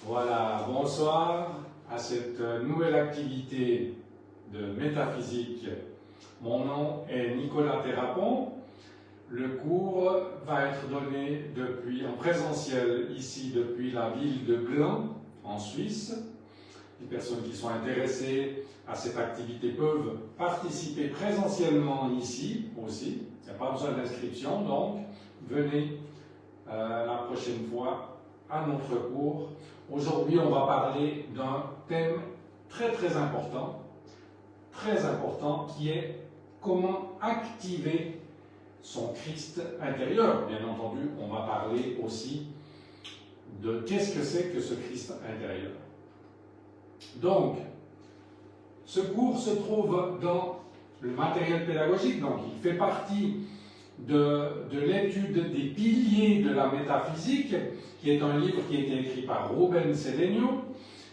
Voilà, bonsoir à cette nouvelle activité de métaphysique. Mon nom est Nicolas Terrapon. Le cours va être donné en présentiel ici depuis la ville de Gland, en Suisse. Les personnes qui sont intéressées à cette activité peuvent participer présentiellement ici aussi. Il n'y a pas besoin d'inscription, donc venez la prochaine fois à notre cours. Aujourd'hui, on va parler d'un thème très important, qui est comment activer son Christ intérieur. Bien entendu, on va parler aussi de qu'est-ce que c'est que ce Christ intérieur. Donc, ce cours se trouve dans le matériel pédagogique, donc il fait partie de l'étude des piliers de la métaphysique, qui est un livre qui a été écrit par Ruben Sedeno,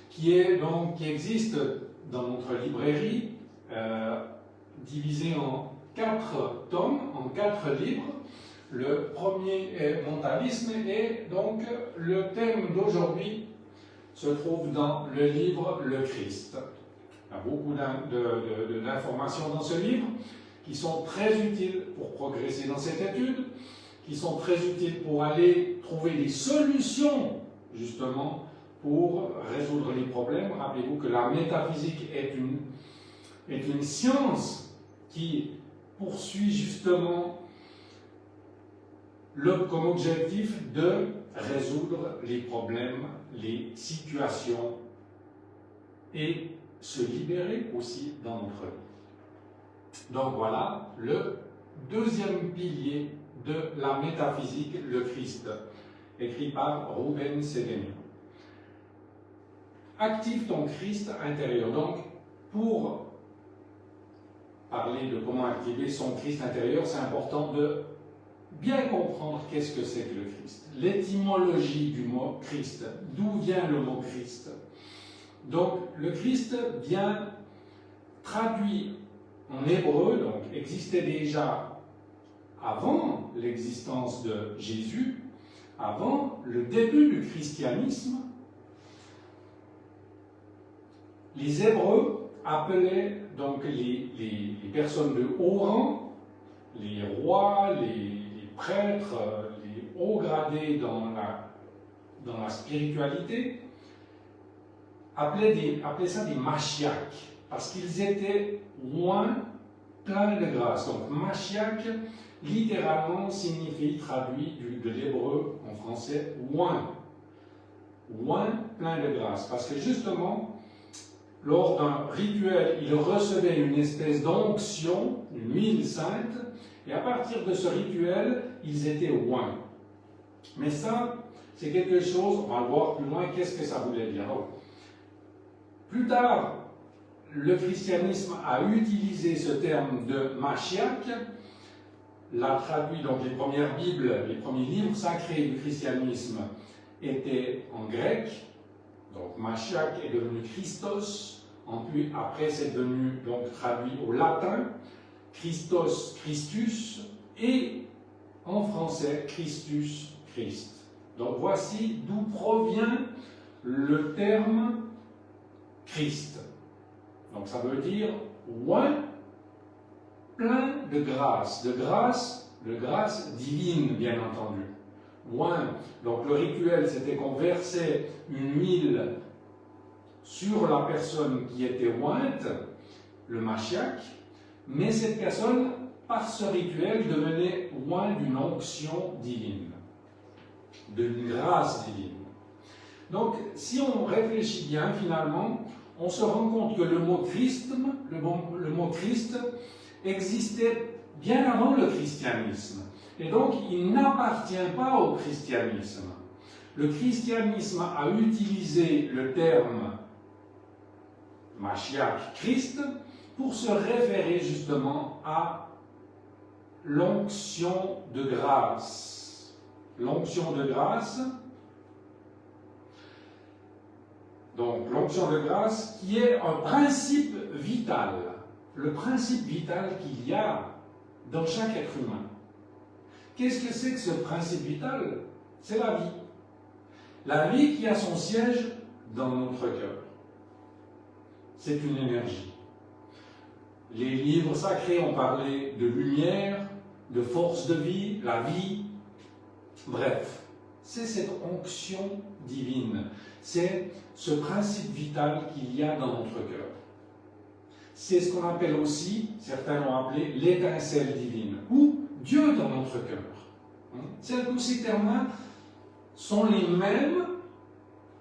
qui existe dans notre librairie, divisé en 4 tomes, en 4 livres. Le premier est Mentalisme, et donc le thème d'aujourd'hui se trouve dans le livre Le Christ. Il y a beaucoup d'informations dans ce livre qui sont très utiles pour progresser dans cette étude, qui sont très utiles pour aller trouver des solutions, justement, pour résoudre les problèmes. Rappelez-vous que la métaphysique est une science qui poursuit justement comme objectif de résoudre les problèmes, les situations et se libérer aussi dans notre vie. Donc voilà le deuxième pilier de la métaphysique, le Christ, écrit par Ruben Sedeno. Active ton Christ intérieur. Donc, pour parler de comment activer son Christ intérieur, c'est important de bien comprendre qu'est-ce que c'est que le Christ. L'étymologie du mot Christ, d'où vient le mot Christ. Donc, le Christ vient traduit en hébreu, donc existait déjà avant l'existence de Jésus, avant le début du christianisme. Les Hébreux appelaient donc les personnes de haut rang, les rois, les prêtres, les hauts gradés dans la spiritualité, appelaient ça des Mashiach, parce qu'ils étaient oints, pleins de grâce. Donc Mashiach, littéralement, signifie, traduit de l'hébreu en français, oint. Oint, plein de grâce. Parce que justement, lors d'un rituel, ils recevaient une espèce d'onction, une huile sainte, et à partir de ce rituel, ils étaient oints. Mais ça, c'est quelque chose, on va le voir plus loin, qu'est-ce que ça voulait dire. Donc, plus tard, le christianisme a utilisé ce terme de Mashiach, l'a traduit, donc les premières Bibles, les premiers livres sacrés du christianisme étaient en grec, donc Mashiach est devenu Christos, après c'est devenu donc traduit au latin, Christos, Christus, et en français, Christus, Christ. Donc voici d'où provient le terme Christ. Donc ça veut dire oint, plein de grâce, de grâce divine, bien entendu. Oint. Donc le rituel, c'était qu'on versait une huile sur la personne qui était ointe, le Mashiach, mais cette personne, par ce rituel, devenait oint d'une onction divine, d'une grâce divine. Donc, si on réfléchit bien, finalement, on se rend compte que le mot Christ existait bien avant le christianisme. Et donc, il n'appartient pas au christianisme. Le christianisme a utilisé le terme Mashiach, Christ, pour se référer justement à l'onction de grâce. L'onction de grâce, donc l'onction de grâce qui est un principe vital, le principe vital qu'il y a dans chaque être humain. Qu'est-ce que c'est que ce principe vital? C'est la vie. La vie qui a son siège dans notre cœur. C'est une énergie. Les livres sacrés ont parlé de lumière, de force de vie, la vie. Bref, c'est cette onction divine. C'est ce principe vital qu'il y a dans notre cœur. C'est ce qu'on appelle aussi, certains l'ont appelé, l'étincelle divine, ou Dieu dans notre cœur. Tous ces termes-là sont les mêmes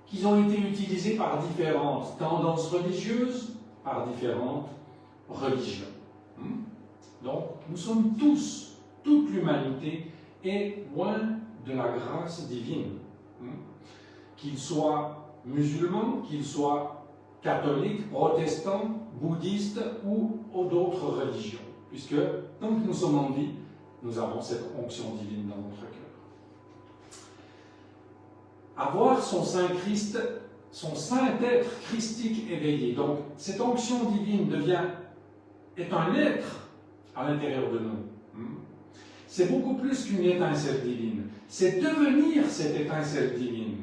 qui ont été utilisés par différentes tendances religieuses, par différentes religions. Donc, nous sommes tous, toute l'humanité est loin de la grâce divine. Qu'ils soient musulmans, qu'ils soient catholiques, protestants, bouddhistes ou d'autres religions. Puisque, tant que nous sommes en vie, nous avons cette onction divine dans notre cœur. Avoir son Saint-Christ, son Saint-Être christique éveillé. Donc, cette onction divine est un être à l'intérieur de nous. C'est beaucoup plus qu'une étincelle divine. C'est devenir cette étincelle divine.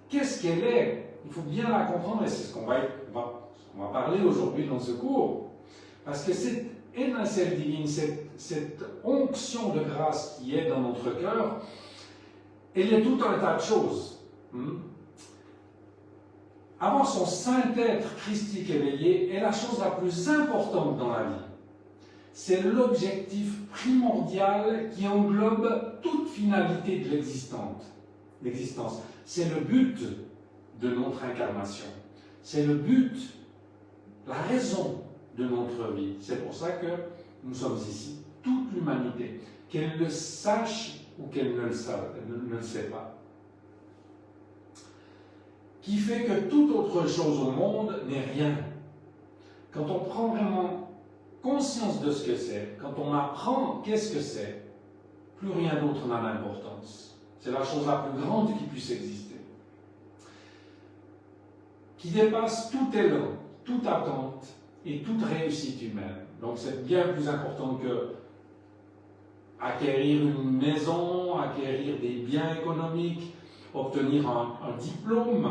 Qu'est-ce qu'elle est? Il faut bien la comprendre et c'est ce qu'on va parler aujourd'hui dans ce cours. Parce que cette étincelle divine, cette onction de grâce qui est dans notre cœur, elle est tout un tas de choses. Avoir son Saint-Être christique éveillé est la chose la plus importante dans la vie. C'est l'objectif primordial qui englobe toute finalité de l'existence. C'est le but de notre incarnation. C'est le but, la raison de notre vie. C'est pour ça que nous sommes ici, toute l'humanité, qu'elle le sache ou qu'elle ne le sait pas. Qui fait que toute autre chose au monde n'est rien. Quand on prend vraiment conscience de ce que c'est, quand on apprend qu'est-ce que c'est, plus rien d'autre n'a d'importance. C'est la chose la plus grande qui puisse exister. Qui dépasse tout élan, toute attente et toute réussite humaine. Donc c'est bien plus important que acquérir une maison, acquérir des biens économiques, obtenir un diplôme,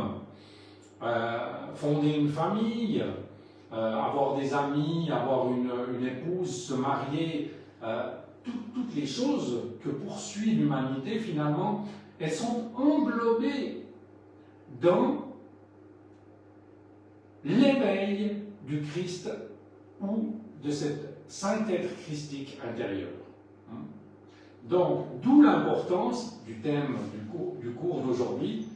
fonder une famille, avoir des amis, avoir une épouse, se marier, toutes les choses que poursuit l'humanité, finalement, elles sont englobées dans l'éveil du Christ ou de cette Saint-Être christique intérieur. Donc, d'où l'importance du thème du cours d'aujourd'hui,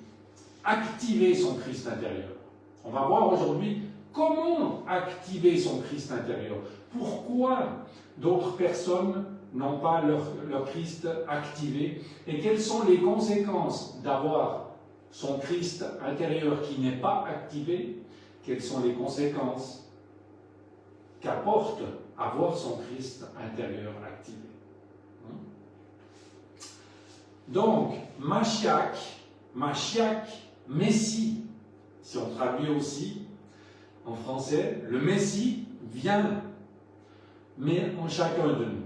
activer son Christ intérieur. On va voir aujourd'hui comment activer son Christ intérieur. Pourquoi d'autres personnes n'ont pas leur Christ activé et quelles sont les conséquences d'avoir son Christ intérieur qui n'est pas activé. Quelles sont les conséquences qu'apporte avoir son Christ intérieur activé. Donc, Mashiach, Messie, si on traduit aussi en français, le Messie vient, mais en chacun de nous.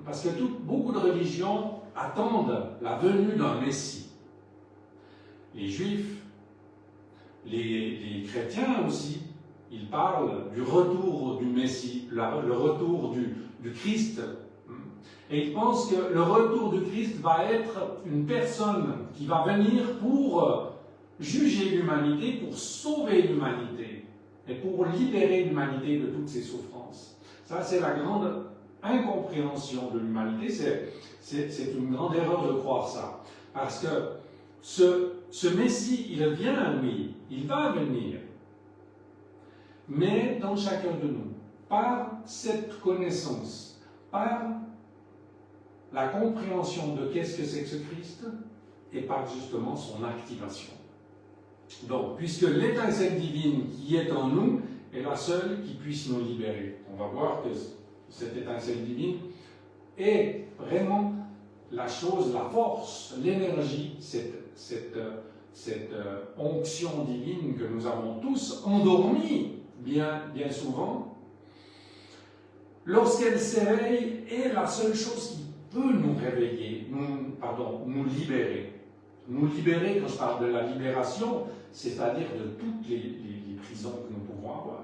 Parce que beaucoup de religions attendent la venue d'un Messie. Les Juifs, les chrétiens aussi, ils parlent du retour du Messie, le retour du Christ. Et ils pensent que le retour du Christ va être une personne qui va venir pour juger l'humanité, pour sauver l'humanité et pour libérer l'humanité de toutes ses souffrances. Ça, c'est la grande incompréhension de l'humanité. C'est une grande erreur de croire ça. Parce que ce Messie, il vient, oui, il va venir. Mais dans chacun de nous, par cette connaissance, par la compréhension de qu'est-ce que c'est que ce Christ, et par justement son activation. Donc, puisque l'étincelle divine qui est en nous est la seule qui puisse nous libérer. On va voir que cette étincelle divine est vraiment la chose, la force, l'énergie, cette onction divine que nous avons tous endormie bien souvent. Lorsqu'elle s'éveille, est la seule chose qui peut nous réveiller, nous libérer. Nous libérer, quand je parle de la libération, c'est-à-dire de toutes les prisons que nous pouvons avoir.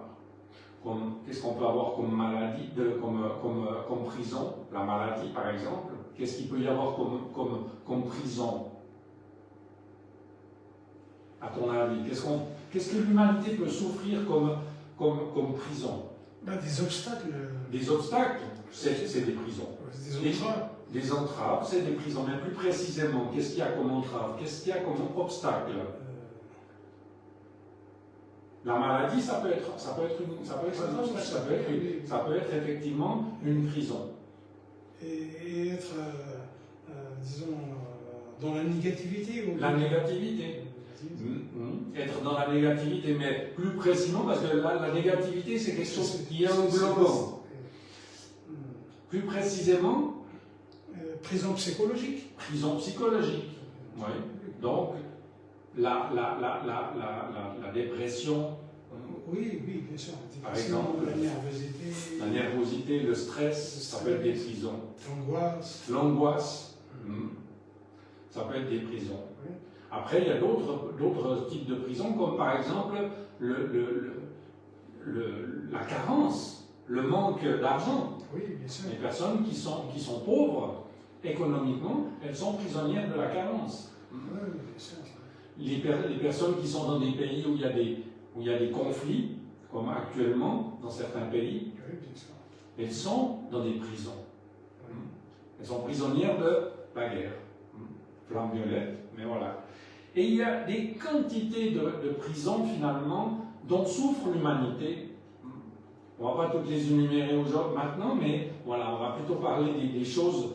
Qu'est-ce qu'on peut avoir comme maladie, comme prison? La maladie, par exemple. Qu'est-ce qu'il peut y avoir comme prison? À ton avis, qu'est-ce que l'humanité peut souffrir comme prison? Des obstacles. Des obstacles, c'est des prisons. Des entraves. Des entraves, c'est des prisons. Mais plus précisément, qu'est-ce qu'il y a comme entrave? Qu'est-ce qu'il y a comme obstacle? La maladie, ça peut être un obstacle, ça peut être effectivement une prison. Et être, disons, dans la négativité. La négativité. Être dans la négativité, mais plus précisément, parce que la négativité, c'est quelque chose qui est englobant. Plus précisément, prison psychologique. Prison psychologique, oui. Donc, la dépression. Oui, bien sûr. Par exemple, la nervosité, le stress, ça peut être des prisons. L'angoisse, ça peut être des prisons. Oui. Après, il y a d'autres types de prisons, comme par exemple la carence, le manque d'argent. Oui, bien sûr. Les personnes qui sont pauvres économiquement, elles sont prisonnières de la carence. Oui, bien sûr. Les personnes qui sont dans des pays où il y a des conflits, comme actuellement dans certains pays, Oui, bien sûr. elles sont dans des prisons. Elles sont prisonnières de la guerre. Flamme violette, mais voilà. Et il y a des quantités de prisons, finalement, dont souffre l'humanité. On ne va pas toutes les énumérer aujourd'hui maintenant, mais voilà, on va plutôt parler des choses,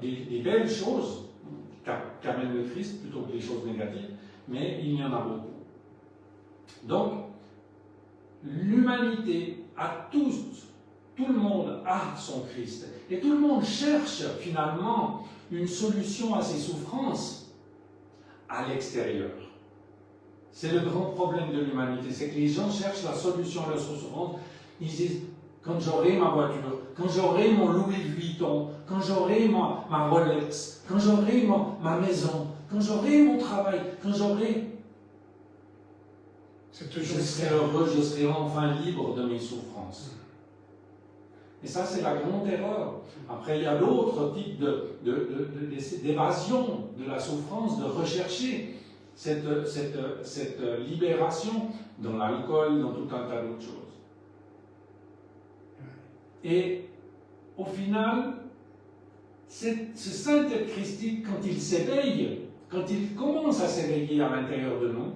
des belles choses qu'amène le Christ, plutôt que des choses négatives, mais il y en a beaucoup. Donc, l'humanité a tous, tout le monde a son Christ. Et tout le monde cherche, finalement, une solution à ses souffrances à l'extérieur. C'est le grand problème de l'humanité, c'est que les gens cherchent la solution à leurs souffrances. Ils disent, quand j'aurai ma voiture, quand j'aurai mon Louis Vuitton, quand j'aurai ma Rolex, quand j'aurai ma maison, quand j'aurai mon travail, quand j'aurai... Je serai heureux, je serai enfin libre de mes souffrances. Et ça, c'est la grande erreur. Après, il y a d'autres types d'évasion de la souffrance, de rechercher cette libération dans l'alcool, dans tout un tas d'autres choses. Et au final, ce saint-être christique, quand il s'éveille, quand il commence à s'éveiller à l'intérieur de nous,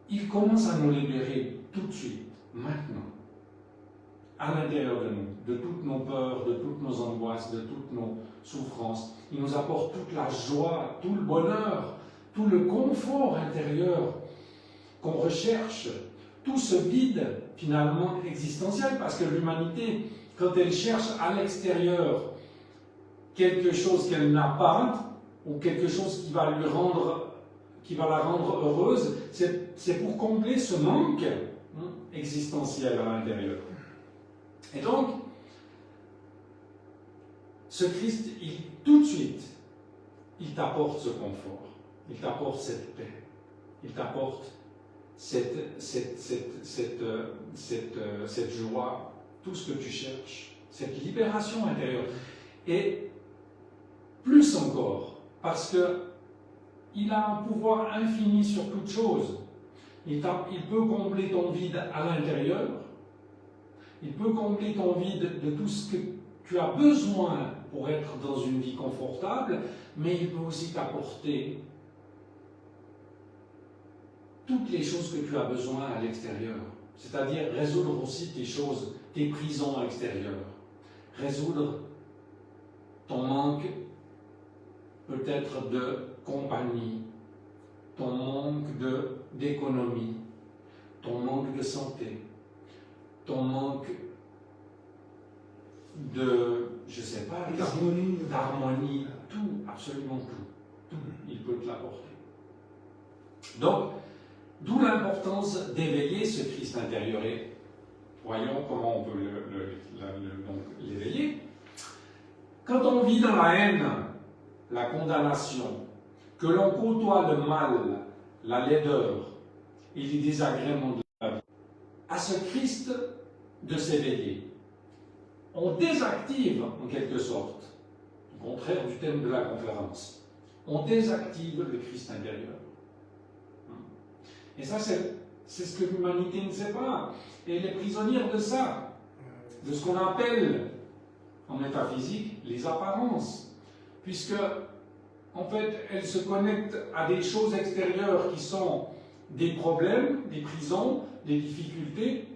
il commence à nous libérer tout de suite, maintenant, à l'intérieur de nous, de toutes nos peurs, de toutes nos angoisses, de toutes nos souffrances. Il nous apporte toute la joie, tout le bonheur, tout le confort intérieur qu'on recherche, tout ce vide finalement existentiel, parce que l'humanité, quand elle cherche à l'extérieur quelque chose qu'elle n'a pas, ou quelque chose qui va la rendre heureuse, c'est pour combler ce manque existentiel à l'intérieur. Et donc, ce Christ, tout de suite, il t'apporte ce confort, il t'apporte cette paix, il t'apporte cette joie, tout ce que tu cherches, cette libération intérieure. Et plus encore, parce qu'il a un pouvoir infini sur toute chose. Il peut combler ton vide à l'intérieur, il peut combler ton vide de tout ce que tu as besoin pour être dans une vie confortable, mais il peut aussi t'apporter toutes les choses que tu as besoin à l'extérieur. C'est-à-dire résoudre aussi tes prisons à l'extérieur. Résoudre ton manque peut-être de compagnie, ton manque d'économie, ton manque de santé, ton manque de, je ne sais pas, d'harmonie, tout, absolument tout, il peut te l'apporter. Donc, d'où l'importance d'éveiller ce Christ intérieur. Et voyons comment on peut l'éveiller. Quand on vit dans la haine, la condamnation, que l'on côtoie le mal, la laideur et les désagréments de la vie, à ce Christ de s'éveiller. On désactive en quelque sorte, au contraire du thème de la conférence, on désactive le Christ intérieur. Et ça, c'est ce que l'humanité ne sait pas. Et elle est prisonnière de ça, de ce qu'on appelle en métaphysique les apparences, puisque en fait, elle se connecte à des choses extérieures qui sont des problèmes, des prisons, des difficultés.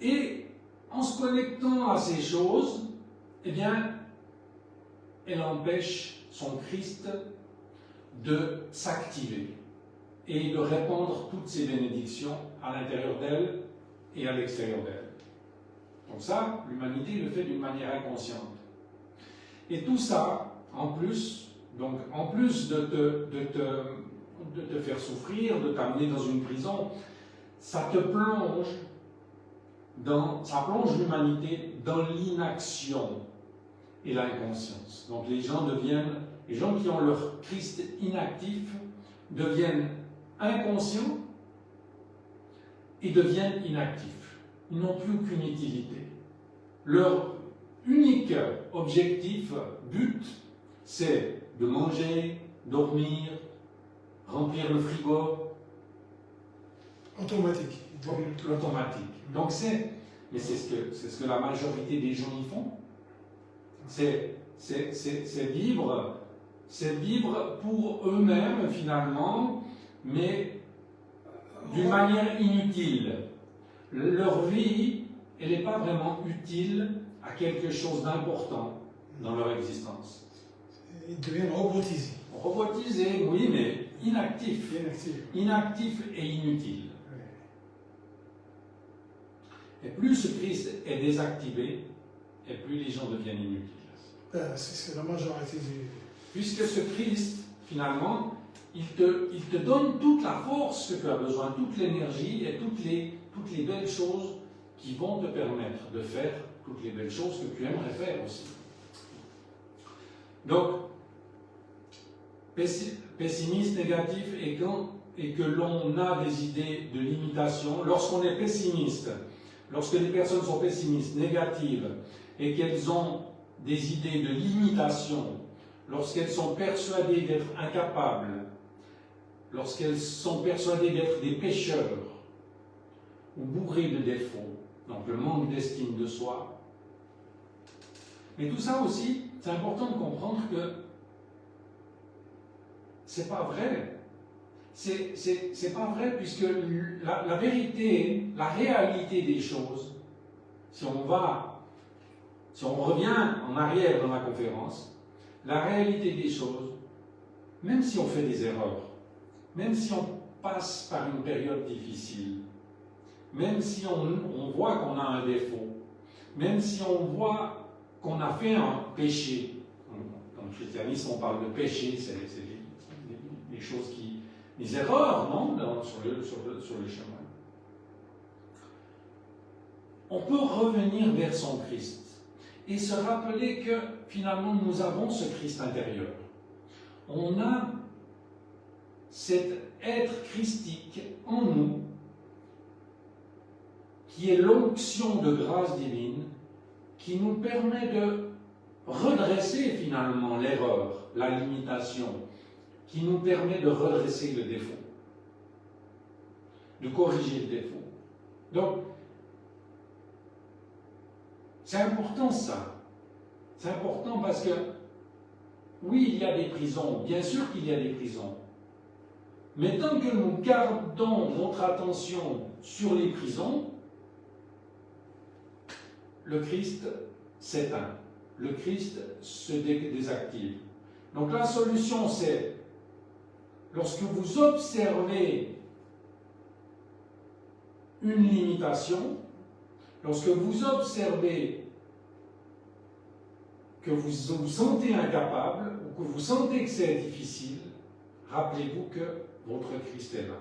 Et en se connectant à ces choses, eh bien, elle empêche son Christ de s'activer et de répandre toutes ses bénédictions à l'intérieur d'elle et à l'extérieur d'elle. Donc ça, l'humanité le fait d'une manière inconsciente. Et tout ça, en plus de te faire souffrir, de t'amener dans une prison, ça plonge l'humanité dans l'inaction et l'inconscience. Donc les gens qui ont leur Christ inactif deviennent inconscients et deviennent inactifs. Ils n'ont plus aucune utilité. Leur unique objectif, but, c'est de manger, dormir, remplir le frigo. Automatique. Automatique. Donc c'est ce que la majorité des gens y font. C'est vivre pour eux-mêmes finalement, mais d'une manière inutile. Leur vie, elle n'est pas vraiment utile à quelque chose d'important dans leur existence. Ils deviennent robotisés. Robotisés, oui, mais inactifs. Inactifs et inutiles. Et plus ce Christ est désactivé, et plus les gens deviennent inutiles. C'est la majorité du... Puisque ce Christ, finalement, il te donne toute la force que tu as besoin, toute l'énergie et toutes les belles choses qui vont te permettre de faire toutes les belles choses que tu aimerais faire aussi. Donc, pessimiste, négatif, et que l'on a des idées de limitation, lorsqu'on est pessimiste, lorsque les personnes sont pessimistes, négatives, et qu'elles ont des idées de limitation, lorsqu'elles sont persuadées d'être incapables, lorsqu'elles sont persuadées d'être des pécheurs, ou bourrées de défauts, donc le manque d'estime de soi. Mais tout ça aussi, c'est important de comprendre que c'est pas vrai. C'est pas vrai puisque la vérité, la réalité des choses, si on revient en arrière dans la conférence, la réalité des choses, même si on fait des erreurs, même si on passe par une période difficile, même si on voit qu'on a un défaut, même si on voit qu'on a fait un péché, dans le christianisme on parle de péché, c'est des choses des erreurs, non, sur le chemin. On peut revenir vers son Christ et se rappeler que finalement nous avons ce Christ intérieur. On a cet être christique en nous qui est l'onction de grâce divine qui nous permet de redresser finalement l'erreur, la limitation, qui nous permet de redresser le défaut, de corriger le défaut. Donc, c'est important ça. C'est important parce que, oui, il y a des prisons, bien sûr qu'il y a des prisons. Mais tant que nous gardons notre attention sur les prisons, le Christ s'éteint, le Christ se désactive. Donc la solution c'est, lorsque vous observez une limitation, lorsque vous observez que vous vous sentez incapable ou que vous sentez que c'est difficile, rappelez-vous que votre Christ est là.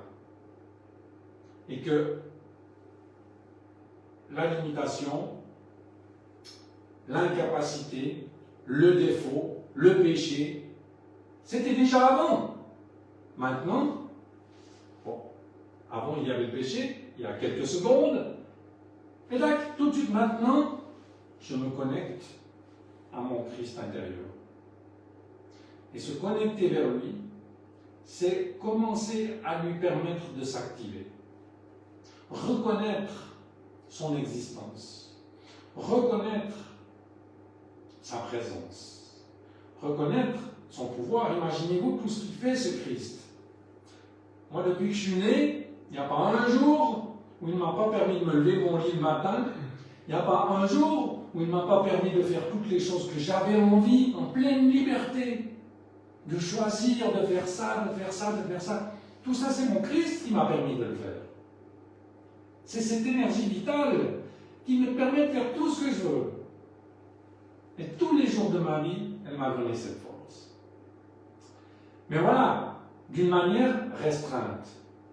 Et que la limitation, l'incapacité le défaut, le péché. C'était déjà avant. Maintenant, bon, avant il y avait le péché, il y a quelques secondes, et là, tout de suite maintenant, je me connecte à mon Christ intérieur. Et se connecter vers lui, c'est commencer à lui permettre de s'activer. Reconnaître son existence. Reconnaître sa présence. Reconnaître son pouvoir. Imaginez-vous tout ce qu'il fait, ce Christ. Moi, depuis que je suis né, il n'y a pas un jour où il ne m'a pas permis de me lever de mon lit le matin. Il n'y a pas un jour où il ne m'a pas permis de faire toutes les choses que j'avais envie, en pleine liberté. De choisir de faire ça, de faire ça, de faire ça. Tout ça, c'est mon Christ qui m'a permis de le faire. C'est cette énergie vitale qui me permet de faire tout ce que je veux. Et tous les jours de ma vie, elle m'a donné cette force. Mais voilà, d'une manière restreinte.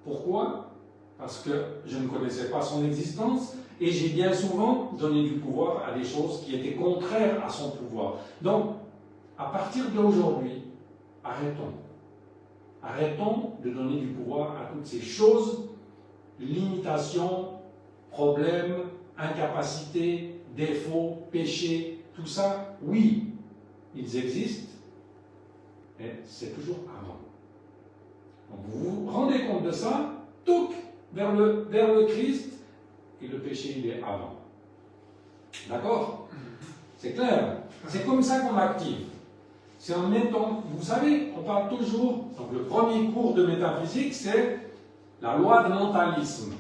Pourquoi? Parce que je ne connaissais pas son existence et j'ai bien souvent donné du pouvoir à des choses qui étaient contraires à son pouvoir. Donc, à partir d'aujourd'hui, arrêtons. Arrêtons de donner du pouvoir à toutes ces choses, limitations, problèmes, incapacités, défauts, péchés, tout ça, oui, ils existent, mais c'est toujours avant. Donc vous vous rendez compte de ça, touc, vers le Christ, et le péché, il est avant. D'accord? C'est clair? C'est comme ça qu'on l'active. C'est en mettant, vous savez, on parle toujours, donc le premier cours de métaphysique, c'est la loi de mentalisme.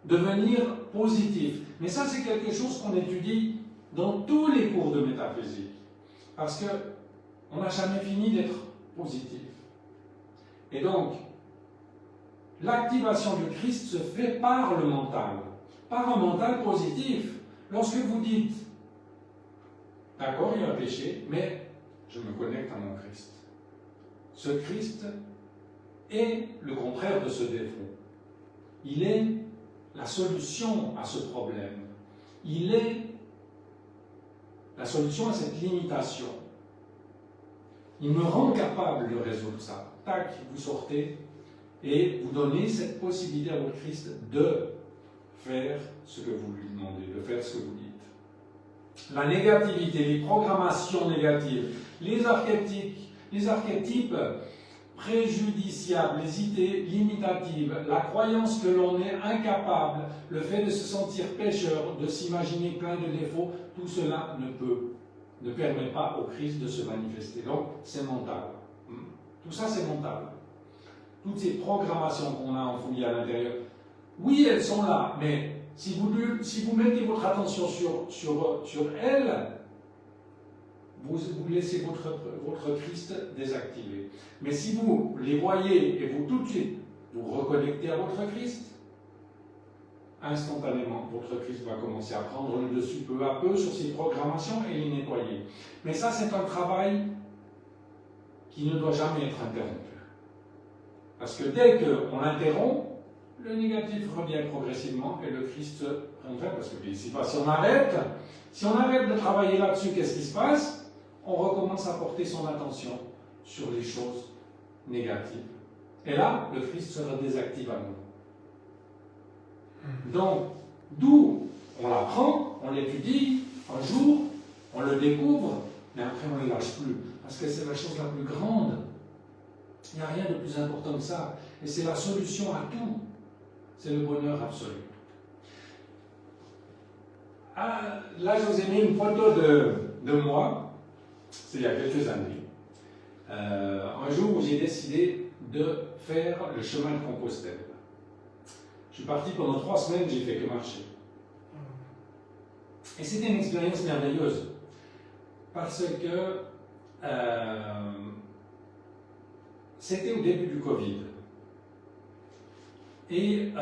Devenir positif. Mais ça, c'est quelque chose qu'on étudie dans tous les cours de métaphysique. Parce qu'on n'a jamais fini d'être positif. Et donc, l'activation du Christ se fait par le mental. Par un mental positif. Lorsque vous dites, d'accord, il y a un péché, mais je me connecte à mon Christ. Ce Christ est le contraire de ce défaut. Il est la solution à ce problème. Il est la solution à cette limitation. Il me rend capable de résoudre ça. Tac, vous sortez et vous donnez cette possibilité à votre Christ de faire ce que vous lui demandez, de faire ce que vous dites. La négativité, les programmations négatives, les archétypes préjudiciables, les idées limitatives, la croyance que l'on est incapable, le fait de se sentir pécheur, de s'imaginer plein de défauts, tout cela ne permet pas au Christ de se manifester. Donc, c'est mental. Tout ça, c'est mental. Toutes ces programmations qu'on a enfouies à l'intérieur, oui, elles sont là, mais si vous mettez votre attention sur elles, vous laissez votre Christ désactivé. Mais si vous les voyez et vous tout de suite vous reconnectez à votre Christ, instantanément, votre Christ va commencer à prendre le dessus peu à peu sur ses programmations et les nettoyer. Mais ça, c'est un travail qui ne doit jamais être interrompu. Parce que dès qu'on l'interrompt, le négatif revient progressivement et le Christ revient. Parce que si on arrête de travailler là-dessus, qu'est-ce qui se passe? On recommence à porter son attention sur les choses négatives. Et là, le Christ se désactive à nous. Donc, d'où on l'apprend, on l'étudie, un jour, on le découvre, mais après on ne le lâche plus. Parce que c'est la chose la plus grande. Il n'y a rien de plus important que ça. Et c'est la solution à tout. C'est le bonheur absolu. Ah, là, je vous ai mis une photo de moi. C'est il y a quelques années. Un jour où j'ai décidé de faire le chemin de Compostelle. Je suis parti pendant 3 semaines, j'ai fait que marcher. Et c'était une expérience merveilleuse. Parce que c'était au début du Covid. Et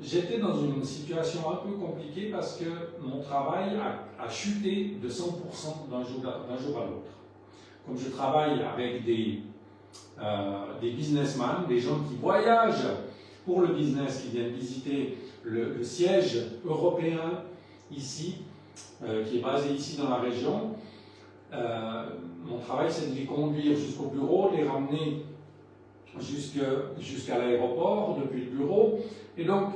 j'étais dans une situation un peu compliquée parce que mon travail a chuté de 100% d'un jour à l'autre. Comme je travaille avec des businessmen, des gens qui voyagent pour le business, qui viennent visiter le siège européen ici, qui est basé ici dans la région. Mon travail, c'est de les conduire jusqu'au bureau, de les ramener jusqu'à l'aéroport depuis le bureau. Et donc,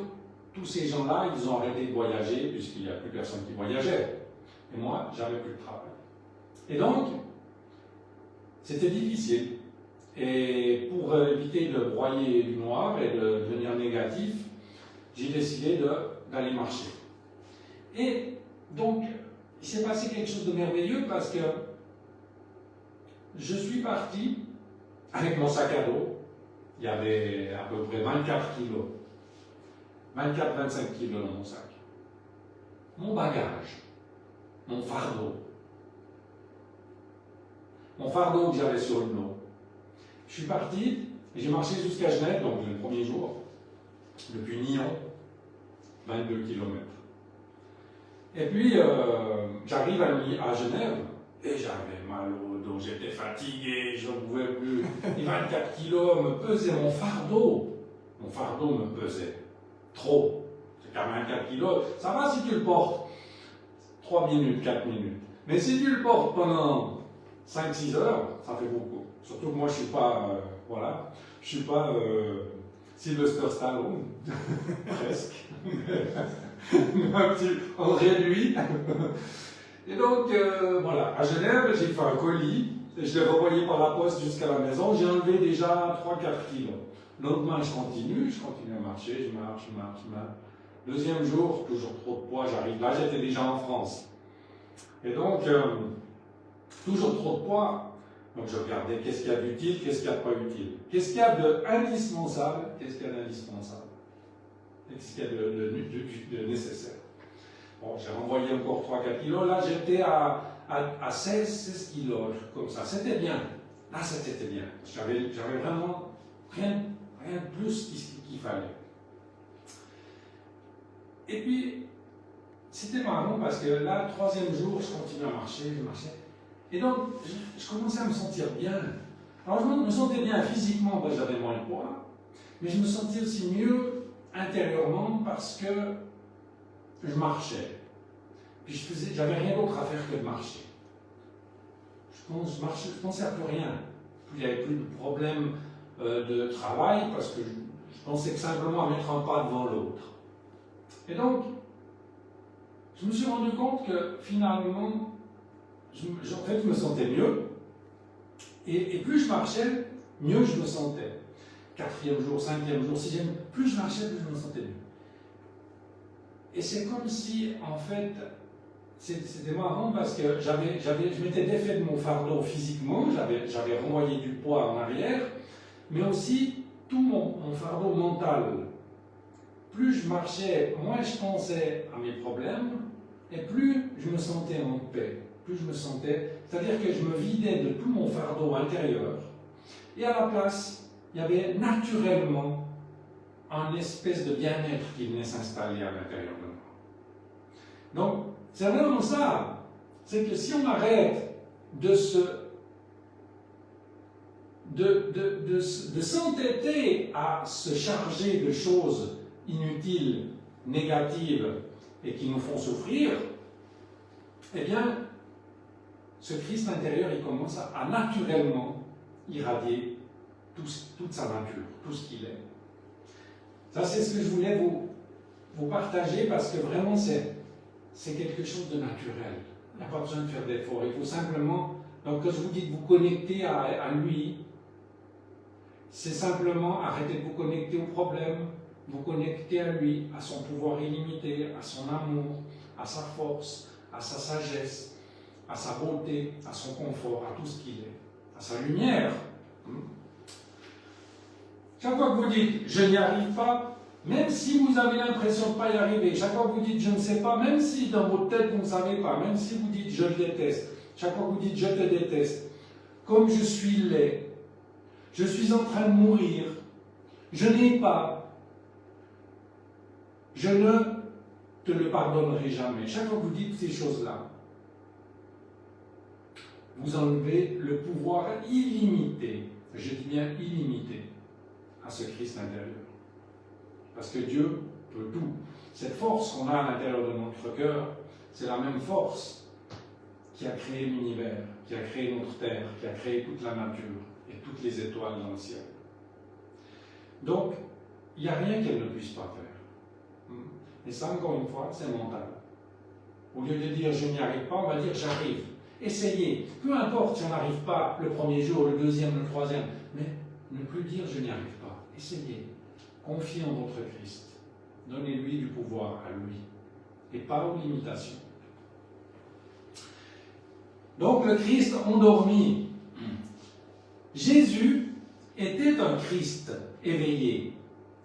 tous ces gens-là, ils ont arrêté de voyager puisqu'il n'y a plus personne qui voyageait. Et moi, j'avais plus de travail. Et donc, c'était difficile. Et pour éviter de broyer du noir et de devenir négatif, j'ai décidé d'aller marcher. Et donc, il s'est passé quelque chose de merveilleux parce que je suis parti avec mon sac à dos. Il y avait à peu près 24 kilos. 24-25 kilos dans mon sac. Mon bagage, mon fardeau. Mon fardeau que j'avais sur le dos. Je suis parti et j'ai marché jusqu'à Genève, donc le premier jour, depuis Nyon, 22 km. Et puis, j'arrive à Genève et j'avais mal au dos, j'étais fatigué, je n'en pouvais plus. Les 24 kilos me pesaient, mon fardeau me pesait trop. C'est quand même 24 kilos, ça va si tu le portes 3 minutes, 4 minutes. Mais si tu le portes pendant 5-6 heures, ça fait beaucoup. Surtout que moi, je ne suis pas, je suis pas Sylvester Stallone, presque. Un petit, en réduit. Et donc, à Genève, j'ai fait un colis, et je l'ai renvoyé par la poste jusqu'à la maison, j'ai enlevé déjà 3-4 kilos. Le lendemain, je continue à marcher, je marche. Deuxième jour, toujours trop de poids, j'arrive là, j'étais déjà en France. Et donc, toujours trop de poids, donc je regardais qu'est-ce qu'il y a d'utile, qu'est-ce qu'il n'y a de pas utile. Qu'est-ce qu'il y a d'indispensable, qu'est-ce qu'il y a d'indispensable. Qu'est-ce qu'il y a de nécessaire. Bon, j'ai renvoyé encore 3-4 kilos, là j'étais à 16 kilos, comme ça. C'était bien, là c'était bien. J'avais vraiment rien de plus qu'il fallait. Et puis, c'était marrant parce que là, le troisième jour, je continuais à marcher, je marchais. Et donc, je commençais à me sentir bien. Alors, je me sentais bien physiquement parce que j'avais moins de poids, mais je me sentais aussi mieux intérieurement parce que je marchais. Puis j'avais rien d'autre à faire que de marcher. Je pensais à plus rien. Il n'y avait plus de problème de travail parce que je pensais que simplement à mettre un pas devant l'autre. Et donc, je me suis rendu compte que finalement, je me sentais mieux. Et plus je marchais, mieux je me sentais. 4e jour, 5e jour, 6e, plus je marchais, plus je me sentais mieux. Et c'est comme si, en fait, c'était marrant parce que je m'étais défait de mon fardeau physiquement, j'avais renvoyé du poids en arrière, mais aussi tout mon fardeau mental. Plus je marchais, moins je pensais à mes problèmes, et plus je me sentais en paix. Plus je me sentais, c'est-à-dire que je me vidais de tout mon fardeau intérieur, et à la place, il y avait naturellement un espèce de bien-être qui venait s'installer à l'intérieur de moi. Donc, c'est vraiment ça. C'est que si on arrête de s'entêter à se charger de choses inutiles, négatives et qui nous font souffrir, eh bien, ce Christ intérieur, il commence à naturellement irradier toute sa nature, tout ce qu'il est. Ça, c'est ce que je voulais vous partager parce que vraiment, c'est quelque chose de naturel. Il n'y a pas besoin de faire d'efforts. Il faut simplement, donc quand je vous dis de vous connecter à lui, c'est simplement arrêter de vous connecter au problème, vous connecter à lui, à son pouvoir illimité, à son amour, à sa force, à sa sagesse, à sa beauté, à son confort, à tout ce qu'il est, à sa lumière. Chaque fois que vous dites « je n'y arrive pas », même si vous avez l'impression de ne pas y arriver, chaque fois que vous dites « je ne sais pas », même si dans votre tête vous ne savez pas, même si vous dites « je le déteste », chaque fois que vous dites « je te déteste », comme je suis laid, je suis en train de mourir, je n'ai pas, je ne te le pardonnerai jamais. Chaque fois que vous dites ces choses-là, vous enlevez le pouvoir illimité, je dis bien illimité, à ce Christ intérieur. Parce que Dieu peut tout. Cette force qu'on a à l'intérieur de notre cœur, c'est la même force qui a créé l'univers, qui a créé notre terre, qui a créé toute la nature et toutes les étoiles dans le ciel. Donc, il n'y a rien qu'elle ne puisse pas faire. Et ça, encore une fois, c'est mental. Au lieu de dire je n'y arrive pas, on va dire j'arrive. Essayez. Peu importe si on n'arrive pas le premier jour, le deuxième, le troisième, mais ne plus dire je n'y arrive pas. Essayez. Confiez en votre Christ. Donnez-lui du pouvoir à lui et pas aux limitations. Donc le Christ endormi. Jésus était un Christ éveillé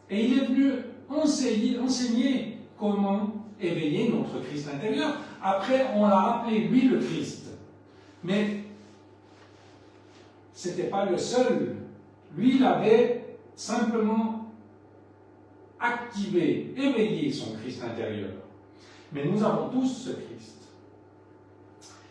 et il est venu enseigner comment éveiller notre Christ intérieur. Après, on l'a appelé lui le Christ. Mais ce n'était pas le seul. Lui, il avait simplement activé, éveillé son Christ intérieur. Mais nous avons tous ce Christ.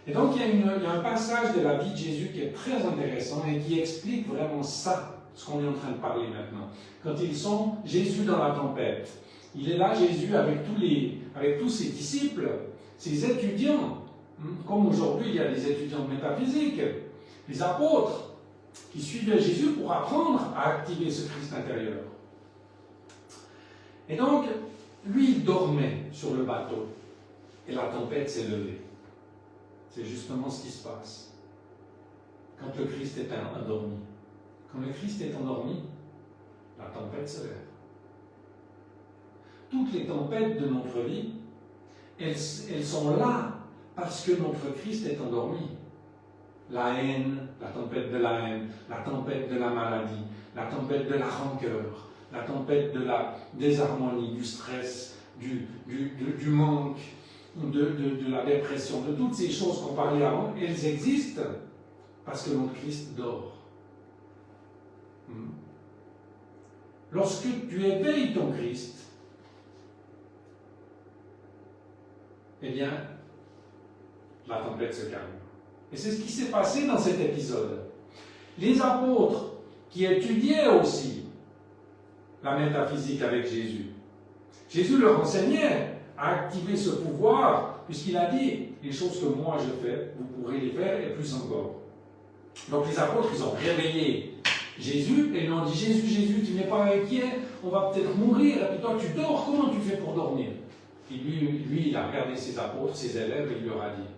Et donc, il y a un passage de la vie de Jésus qui est très intéressant et qui explique vraiment ça, ce qu'on est en train de parler maintenant. Quand ils sont Jésus dans la tempête, il est là, Jésus, avec tous ses disciples, ses étudiants. Comme aujourd'hui, il y a des étudiants de métaphysique, les apôtres, qui suivaient Jésus pour apprendre à activer ce Christ intérieur. Et donc, lui, il dormait sur le bateau, et la tempête s'est levée. C'est justement ce qui se passe quand le Christ est endormi. Quand le Christ est endormi, la tempête se lève. Toutes les tempêtes de notre vie, elles sont là parce que notre Christ est endormi. La haine, la tempête de la haine, la tempête de la maladie, la tempête de la rancœur, la tempête de la désharmonie, du stress, du manque, de la dépression, de toutes ces choses qu'on parlait avant, elles existent parce que notre Christ dort. Lorsque tu éveilles ton Christ, eh bien, la tempête se calme. Et c'est ce qui s'est passé dans cet épisode. Les apôtres qui étudiaient aussi la métaphysique avec Jésus, Jésus leur enseignait à activer ce pouvoir, puisqu'il a dit « les choses que moi je fais, vous pourrez les faire et plus encore ». Donc les apôtres, ils ont réveillé Jésus et ils lui ont dit « Jésus, Jésus, tu n'es pas inquiet, on va peut-être mourir, et puis toi tu dors, comment tu fais pour dormir ?» Et lui, il a regardé ses apôtres, ses élèves, et il leur a dit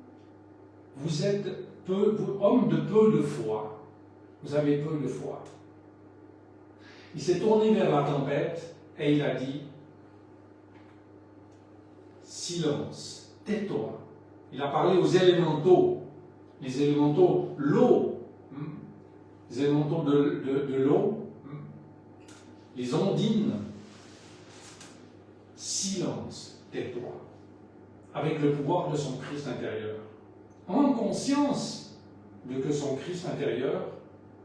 « Vous êtes hommes de peu de foi, vous avez peu de foi. » Il s'est tourné vers la tempête et il a dit « Silence, tais-toi. » Il a parlé aux élémentaux, les élémentaux, l'eau, les élémentaux de l'eau, les ondines. Silence, tais-toi, avec le pouvoir de son Christ intérieur, en conscience de que son Christ intérieur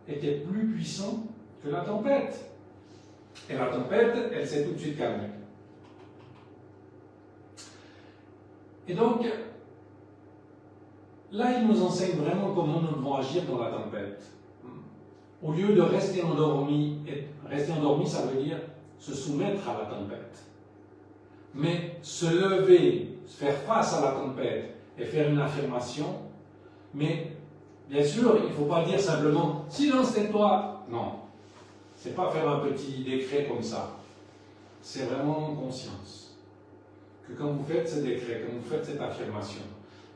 était plus puissant que la tempête. Et la tempête, elle s'est tout de suite calmée. Et donc, là, il nous enseigne vraiment comment nous devons agir dans la tempête. Au lieu de rester endormi, ça veut dire se soumettre à la tempête. Mais se lever, faire face à la tempête et faire une affirmation, mais bien sûr, il ne faut pas dire simplement « silence, tais-toi ». Non, ce n'est pas faire un petit décret comme ça. C'est vraiment en conscience que quand vous faites ce décret, quand vous faites cette affirmation,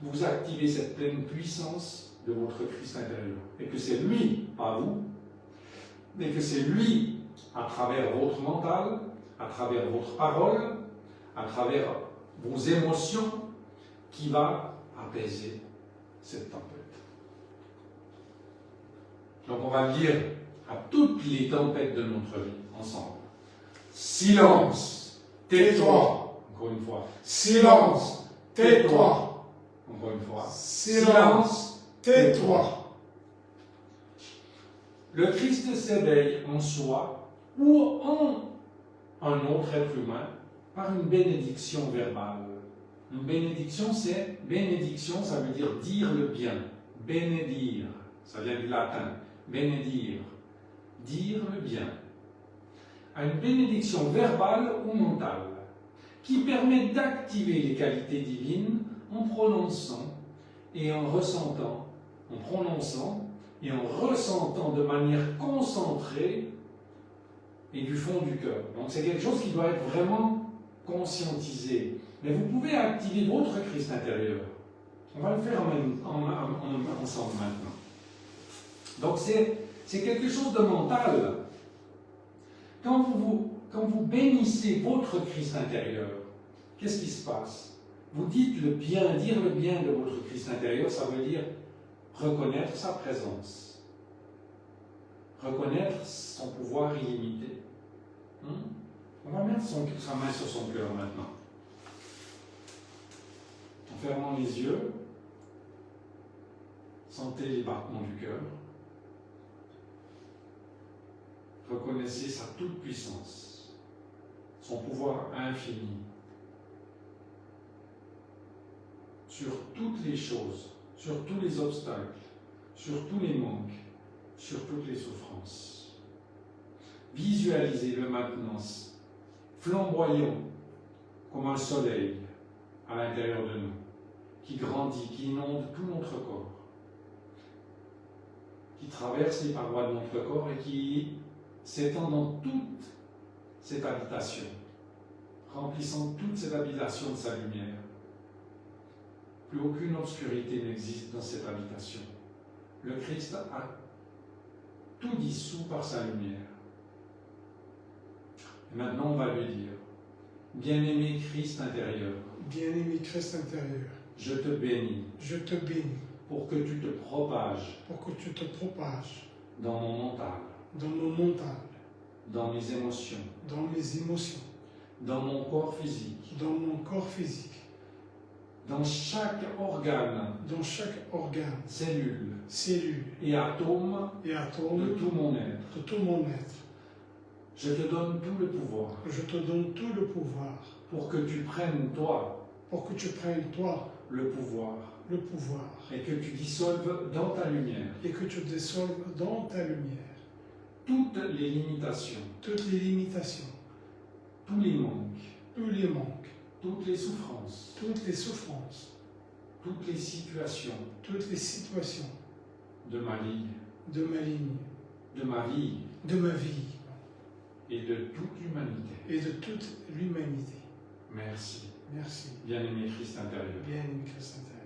vous activez cette pleine puissance de votre Christ intérieur. Et que c'est lui, pas vous, mais que c'est lui, à travers votre mental, à travers votre parole, à travers vos émotions, qui va apaiser cette tempête. Donc on va dire à toutes les tempêtes de notre vie, ensemble. Silence, tais-toi. Encore une fois. Silence, tais-toi. Encore une fois. Silence, tais-toi. Le Christ s'éveille en soi ou en un autre être humain par une bénédiction verbale. Une bénédiction, ça veut dire le bien. Bénédire, ça vient du latin. Bénédire, dire le bien. À une bénédiction verbale ou mentale. qui permet d'activer les qualités divines en prononçant et en ressentant, de manière concentrée et du fond du cœur. Donc c'est quelque chose qui doit être vraiment conscientisé. Mais vous pouvez activer votre Christ intérieur. On va le faire ensemble maintenant. Donc c'est quelque chose de mental. Quand vous bénissez votre Christ intérieur, qu'est-ce qui se passe? Vous dites le bien, dire le bien de votre Christ intérieur, ça veut dire reconnaître sa présence, reconnaître son pouvoir illimité. On va mettre sa main sur son cœur maintenant. En fermant les yeux, sentez les battements du cœur. Reconnaissez sa toute-puissance, son pouvoir infini sur toutes les choses, sur tous les obstacles, sur tous les manques, sur toutes les souffrances. Visualisez-le maintenant, flamboyant comme un soleil à l'intérieur de nous, qui grandit, qui inonde tout notre corps, qui traverse les parois de notre corps et qui s'étend dans toute cette habitation, remplissant toute cette habitation de sa lumière. Plus aucune obscurité n'existe dans cette habitation. Le Christ a tout dissous par sa lumière. Et maintenant, on va lui dire, bien-aimé Christ intérieur, Bien-aimé Christ intérieur, je te bénis je te bénis pour que tu te propages pour que tu te propages dans mon mental, dans mon mental, dans mes émotions, dans mes émotions, dans mon corps physique, dans mon corps physique, dans chaque organe, cellule et atome et de atome tout mon être. de tout mon être. Je te donne tout le pouvoir Je te donne tout le pouvoir pour que tu prennes, toi, pour que tu prennes, toi, le pouvoir le pouvoir et que tu dissolves dans ta lumière et que tu dissolves dans ta lumière toutes les limitations, toutes les limitations, tous les manques, tous les manques, toutes les souffrances, toutes les souffrances, toutes les situations toutes les situations de ma vie, de ma ligne, de ma vie de ma vie et de toute l'humanité. et de toute l'humanité. Merci, Merci, bien-aimé Christ intérieur. bien-aimé Christ intérieur.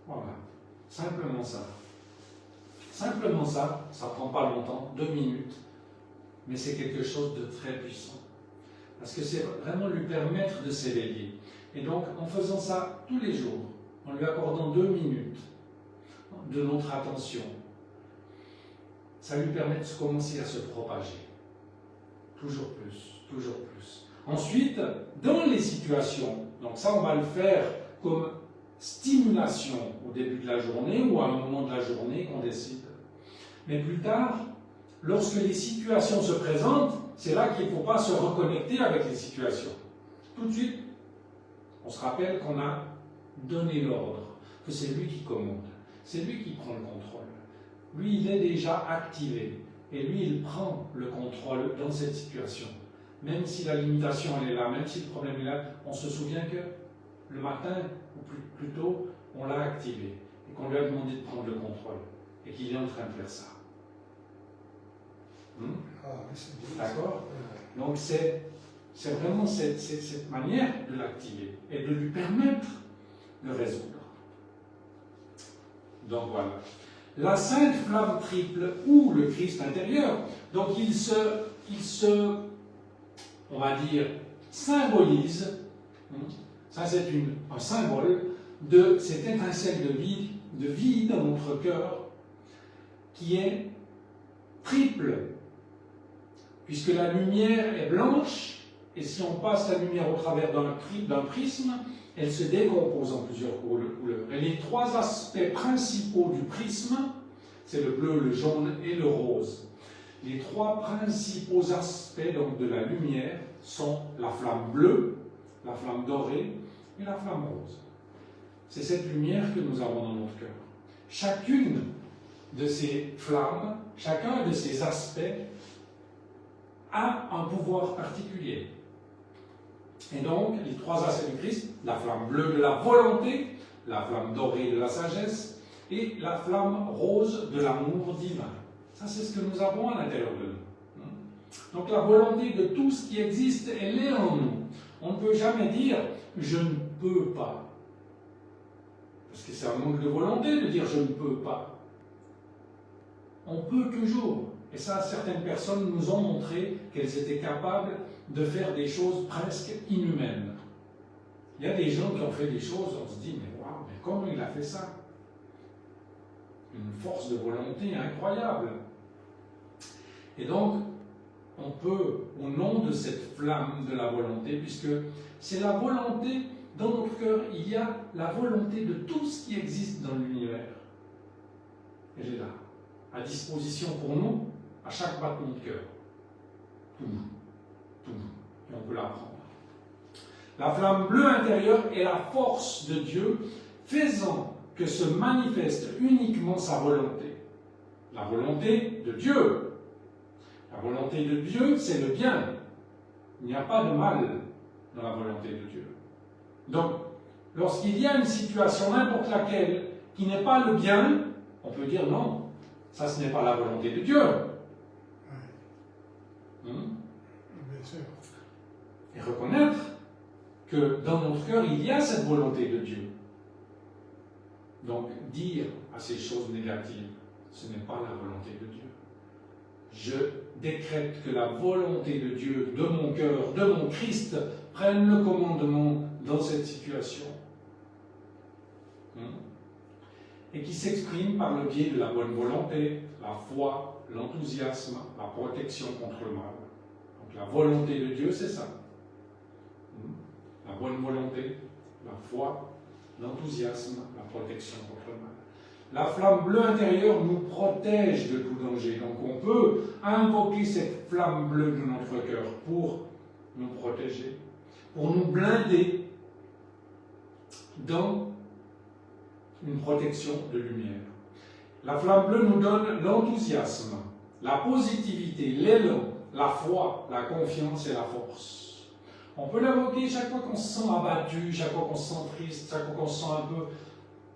Voilà, simplement ça. Simplement ça, ça ne prend pas longtemps, 2 minutes, mais c'est quelque chose de très puissant. Parce que c'est vraiment lui permettre de s'éveiller. Et donc, en faisant ça tous les jours, en lui accordant 2 minutes de notre attention, ça lui permet de commencer à se propager. Toujours plus, toujours plus. Ensuite, dans les situations, donc ça on va le faire comme stimulation au début de la journée ou à un moment de la journée qu'on décide. Mais plus tard, lorsque les situations se présentent, c'est là qu'il ne faut pas se reconnecter avec les situations. Tout de suite, on se rappelle qu'on a donné l'ordre, que c'est lui qui commande, c'est lui qui prend le contrôle. Lui, il est déjà activé, et lui, il prend le contrôle dans cette situation. Même si la limitation elle est là, même si le problème est là, on se souvient que le matin, ou plus tôt, on l'a activé, et qu'on lui a demandé de prendre le contrôle, et qu'il est en train de faire ça. D'accord? Donc c'est vraiment cette manière de l'activer et de lui permettre de résoudre. Donc voilà. La sainte flamme triple ou le Christ intérieur, donc il se on va dire, symbolise, ça c'est un symbole de cette étincelle de vie dans notre cœur qui est triple. Puisque la lumière est blanche, et si on passe la lumière au travers d'un prisme, elle se décompose en plusieurs couleurs. Et les 3 aspects principaux du prisme, c'est le bleu, le jaune et le rose. Les 3 principaux aspects donc, de la lumière sont la flamme bleue, la flamme dorée et la flamme rose. C'est cette lumière que nous avons dans notre cœur. Chacune de ces flammes, chacun de ces aspects a un pouvoir particulier. Et donc, les trois aspects du Christ, la flamme bleue de la volonté, la flamme dorée de la sagesse et la flamme rose de l'amour divin. Ça, c'est ce que nous avons à l'intérieur de nous. Donc, la volonté de tout ce qui existe, elle est en nous. On ne peut jamais dire « je ne peux pas ». Parce que c'est un manque de volonté de dire « je ne peux pas ». On peut toujours. Et ça, certaines personnes nous ont montré qu'elles étaient capables de faire des choses presque inhumaines. Il y a des gens qui ont fait des choses, on se dit, mais waouh, mais comment il a fait ça? Une force de volonté incroyable. Et donc, on peut, au nom de cette flamme de la volonté, puisque c'est la volonté, dans notre cœur, il y a la volonté de tout ce qui existe dans l'univers. Elle est là, à disposition pour nous, à chaque battement de cœur. Toujours. Et on peut la prendre. La flamme bleue intérieure est la force de Dieu, faisant que se manifeste uniquement sa volonté. La volonté de Dieu. La volonté de Dieu, c'est le bien. Il n'y a pas de mal dans la volonté de Dieu. Donc, lorsqu'il y a une situation, n'importe laquelle, qui n'est pas le bien, on peut dire non, ça ce n'est pas la volonté de Dieu. Bien sûr. Et reconnaître que dans notre cœur, il y a cette volonté de Dieu. Donc, dire à ces choses négatives, ce n'est pas la volonté de Dieu. Je décrète que la volonté de Dieu, de mon cœur, de mon Christ, prenne le commandement dans cette situation. Et qui s'exprime par le biais de la bonne volonté, la foi, l'enthousiasme, la protection contre le mal. Donc la volonté de Dieu, c'est ça. La bonne volonté, la foi, l'enthousiasme, la protection contre le mal. La flamme bleue intérieure nous protège de tout danger. Donc on peut invoquer cette flamme bleue de notre cœur pour nous protéger, pour nous blinder dans une protection de lumière. La flamme bleue nous donne l'enthousiasme, la positivité, l'élan, la foi, la confiance et la force. On peut l'invoquer chaque fois qu'on se sent abattu, chaque fois qu'on se sent triste, chaque fois qu'on se sent un peu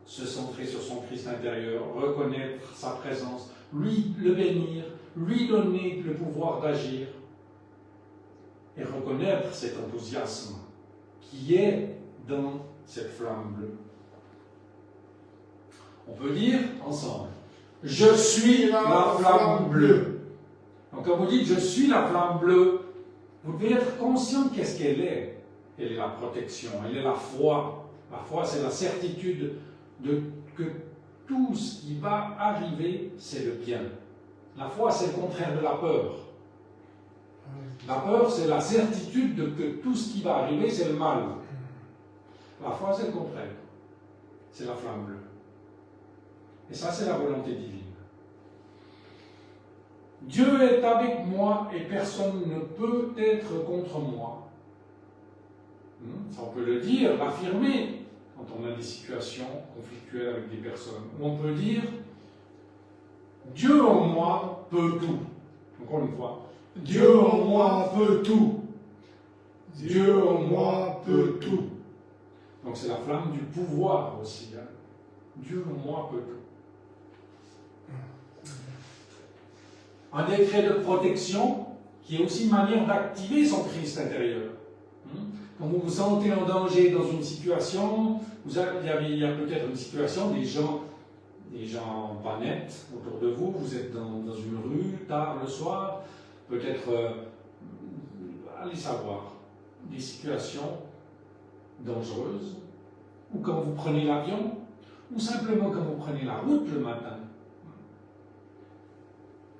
se centrer sur son Christ intérieur, reconnaître sa présence, lui le bénir, lui donner le pouvoir d'agir et reconnaître cet enthousiasme qui est dans cette flamme bleue. On peut dire ensemble, je suis la flamme bleue. Donc quand vous dites je suis la flamme bleue, vous devez être conscient de qu'est-ce qu'elle est. Elle est la protection, elle est la foi. La foi, c'est la certitude que tout ce qui va arriver, c'est le bien. La foi, c'est le contraire de la peur. La peur, c'est la certitude que tout ce qui va arriver, c'est le mal. La foi, c'est le contraire. C'est la flamme bleue. Et ça, c'est la volonté divine. Dieu est avec moi et personne ne peut être contre moi. Ça, on peut le dire, l'affirmer quand on a des situations conflictuelles avec des personnes. Ou on peut dire Dieu en moi peut tout. Encore une fois. Dieu en moi peut tout. Dieu en moi peut tout. Donc c'est la flamme du pouvoir aussi. Hein. Dieu en moi peut tout. Un décret de protection qui est aussi une manière d'activer son Christ intérieur. Quand vous vous sentez en danger dans une situation, il y a peut-être une situation, des gens pas nets autour de vous, vous êtes dans une rue, tard le soir, peut-être, allez savoir, des situations dangereuses, ou quand vous prenez l'avion, ou simplement quand vous prenez la route le matin.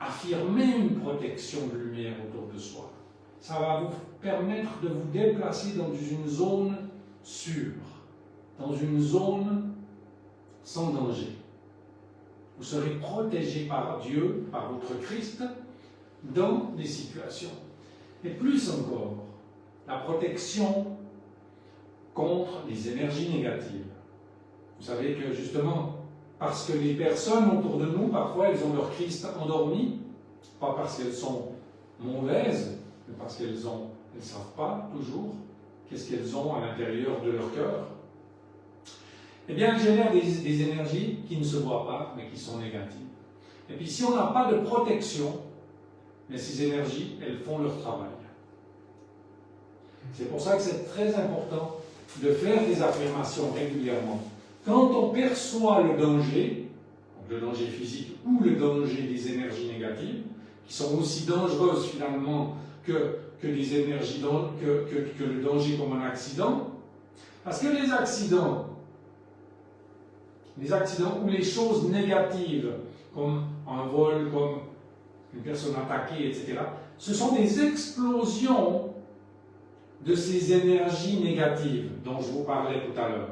Affirmer une protection de lumière autour de soi. Ça va vous permettre de vous déplacer dans une zone sûre, dans une zone sans danger. Vous serez protégé par Dieu, par votre Christ, dans des situations. Et plus encore, la protection contre les énergies négatives. Vous savez que justement, parce que les personnes autour de nous, parfois, elles ont leur Christ endormi, pas parce qu'elles sont mauvaises, mais parce qu'elles ne savent pas toujours qu'est-ce qu'elles ont à l'intérieur de leur cœur? Eh bien, elles génèrent des énergies qui ne se voient pas, mais qui sont négatives. Et puis, si on n'a pas de protection, mais ces énergies, elles font leur travail. C'est pour ça que c'est très important de faire des affirmations régulièrement. Quand on perçoit le danger, donc le danger physique ou le danger des énergies négatives, qui sont aussi dangereuses finalement que les énergies, que le danger comme un accident, parce que les accidents ou les choses négatives, comme un vol, comme une personne attaquée, etc., ce sont des explosions de ces énergies négatives dont je vous parlais tout à l'heure,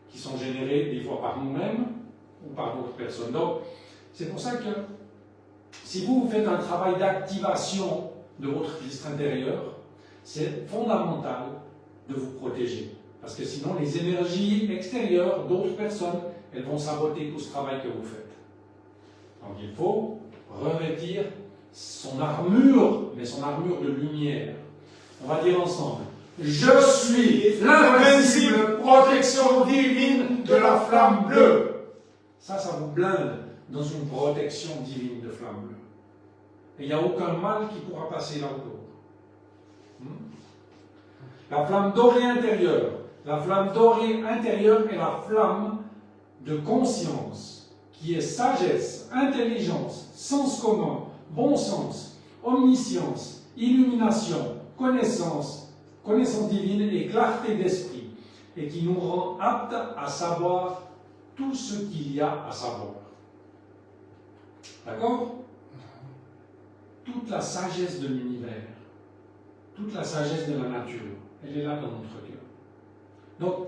qui sont générées des fois par nous-mêmes ou par d'autres personnes. Donc, c'est pour ça que si vous faites un travail d'activation de votre filtre intérieur, c'est fondamental de vous protéger. Parce que sinon, les énergies extérieures d'autres personnes, elles vont saboter tout ce travail que vous faites. Donc, il faut revêtir son armure, mais son armure de lumière. On va dire ensemble: je suis l'invincible protection divine de la flamme bleue. Ça vous blinde dans une protection divine de flamme bleue. Et il n'y a aucun mal qui pourra passer là autour. La flamme dorée intérieure. La flamme dorée intérieure est la flamme de conscience, qui est sagesse, intelligence, sens commun, bon sens, omniscience, illumination, connaissance divine et clarté d'esprit, et qui nous rend aptes à savoir tout ce qu'il y a à savoir. D'accord? Toute la sagesse de l'univers, toute la sagesse de la nature, elle est là dans notre cœur. Donc,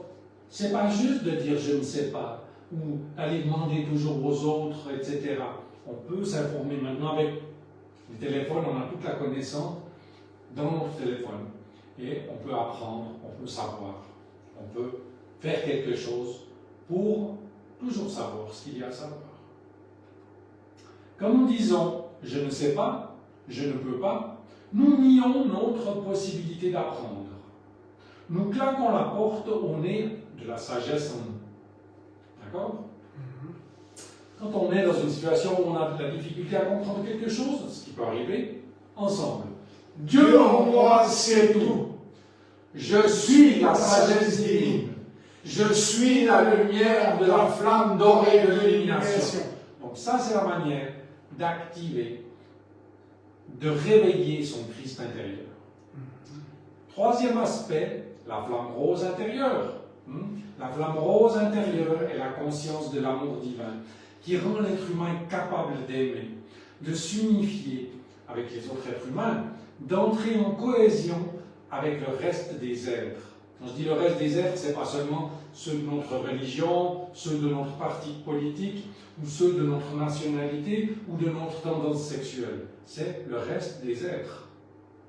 c'est pas juste de dire je ne sais pas, ou aller demander toujours aux autres, etc. On peut s'informer maintenant avec les téléphones, on a toute la connaissance dans notre téléphone. Et on peut apprendre, on peut savoir, on peut faire quelque chose pour toujours savoir ce qu'il y a à savoir. Quand nous disons je ne sais pas, je ne peux pas, nous nions notre possibilité d'apprendre. Nous claquons la porte au nez de la sagesse en nous. D'accord? Quand on est dans une situation où on a de la difficulté à comprendre quelque chose, ce qui peut arriver, ensemble. Dieu en moi sait tout. Je suis la sagesse divine. Je suis la lumière de la flamme dorée de l'illumination. Donc ça, c'est la manière d'activer, de réveiller son Christ intérieur. Troisième aspect, la flamme rose intérieure. La flamme rose intérieure est la conscience de l'amour divin qui rend l'être humain capable d'aimer, de s'unifier avec les autres êtres humains, d'entrer en cohésion avec le reste des êtres. Quand je dis le reste des êtres, ce n'est pas seulement ceux de notre religion, ceux de notre parti politique, ou ceux de notre nationalité, ou de notre tendance sexuelle. C'est le reste des êtres.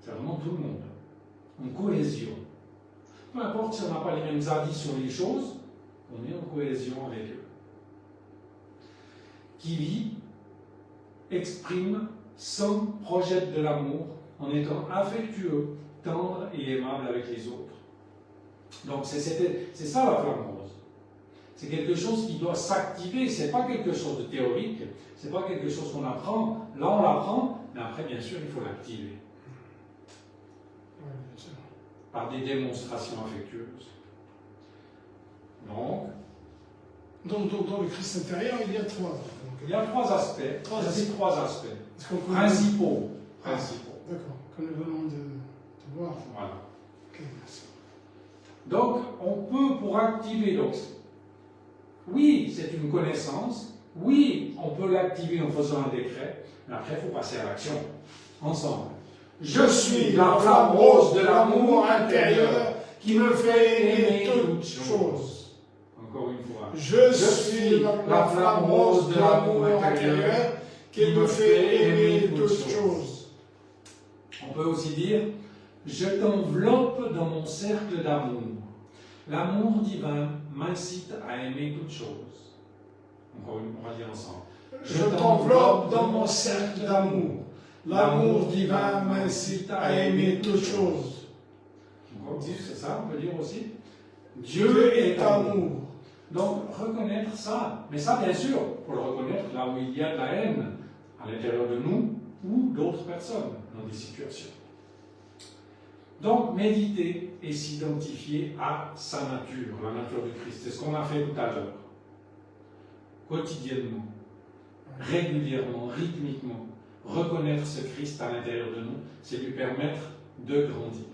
C'est vraiment tout le monde. En cohésion. Peu importe si on n'a pas les mêmes avis sur les choses, on est en cohésion avec eux. Qui vit, exprime, somme, projette de l'amour en étant affectueux, tendre et aimable avec les autres. Donc c'est ça la flamme rose. C'est quelque chose qui doit s'activer, c'est pas quelque chose de théorique, c'est pas quelque chose qu'on apprend. Là on l'apprend, mais après bien sûr il faut l'activer. Par des démonstrations affectueuses. Donc dans le Christ intérieur, il y a trois. Il y a trois aspects. Trois aspects. Principaux. D'accord, que nous venons de voir. Voilà. Ok, merci. Donc, on peut, pour activer, oui, c'est une connaissance, oui, on peut l'activer en faisant un décret, mais après, il faut passer à l'action, ensemble. Je suis la flamme rose de l'amour intérieur qui me fait aimer toutes choses. Encore une fois. Je suis la flamme rose de l'amour intérieur qui me fait aimer toutes choses. On peut aussi dire, je t'enveloppe dans mon cercle d'amour. L'amour divin m'incite à aimer toutes choses. Encore une fois, on va dire ensemble. Je t'enveloppe dans mon cercle d'amour. L'amour divin m'incite à aimer toutes choses. C'est ça, on peut dire aussi. Dieu est amour. Donc, reconnaître ça. Mais ça, bien sûr, pour le reconnaître là où il y a de la haine à l'intérieur de nous ou d'autres personnes dans des situations. Donc, méditer et s'identifier à sa nature, la nature du Christ. C'est ce qu'on a fait tout à l'heure. Quotidiennement, régulièrement, rythmiquement, reconnaître ce Christ à l'intérieur de nous, c'est lui permettre de grandir.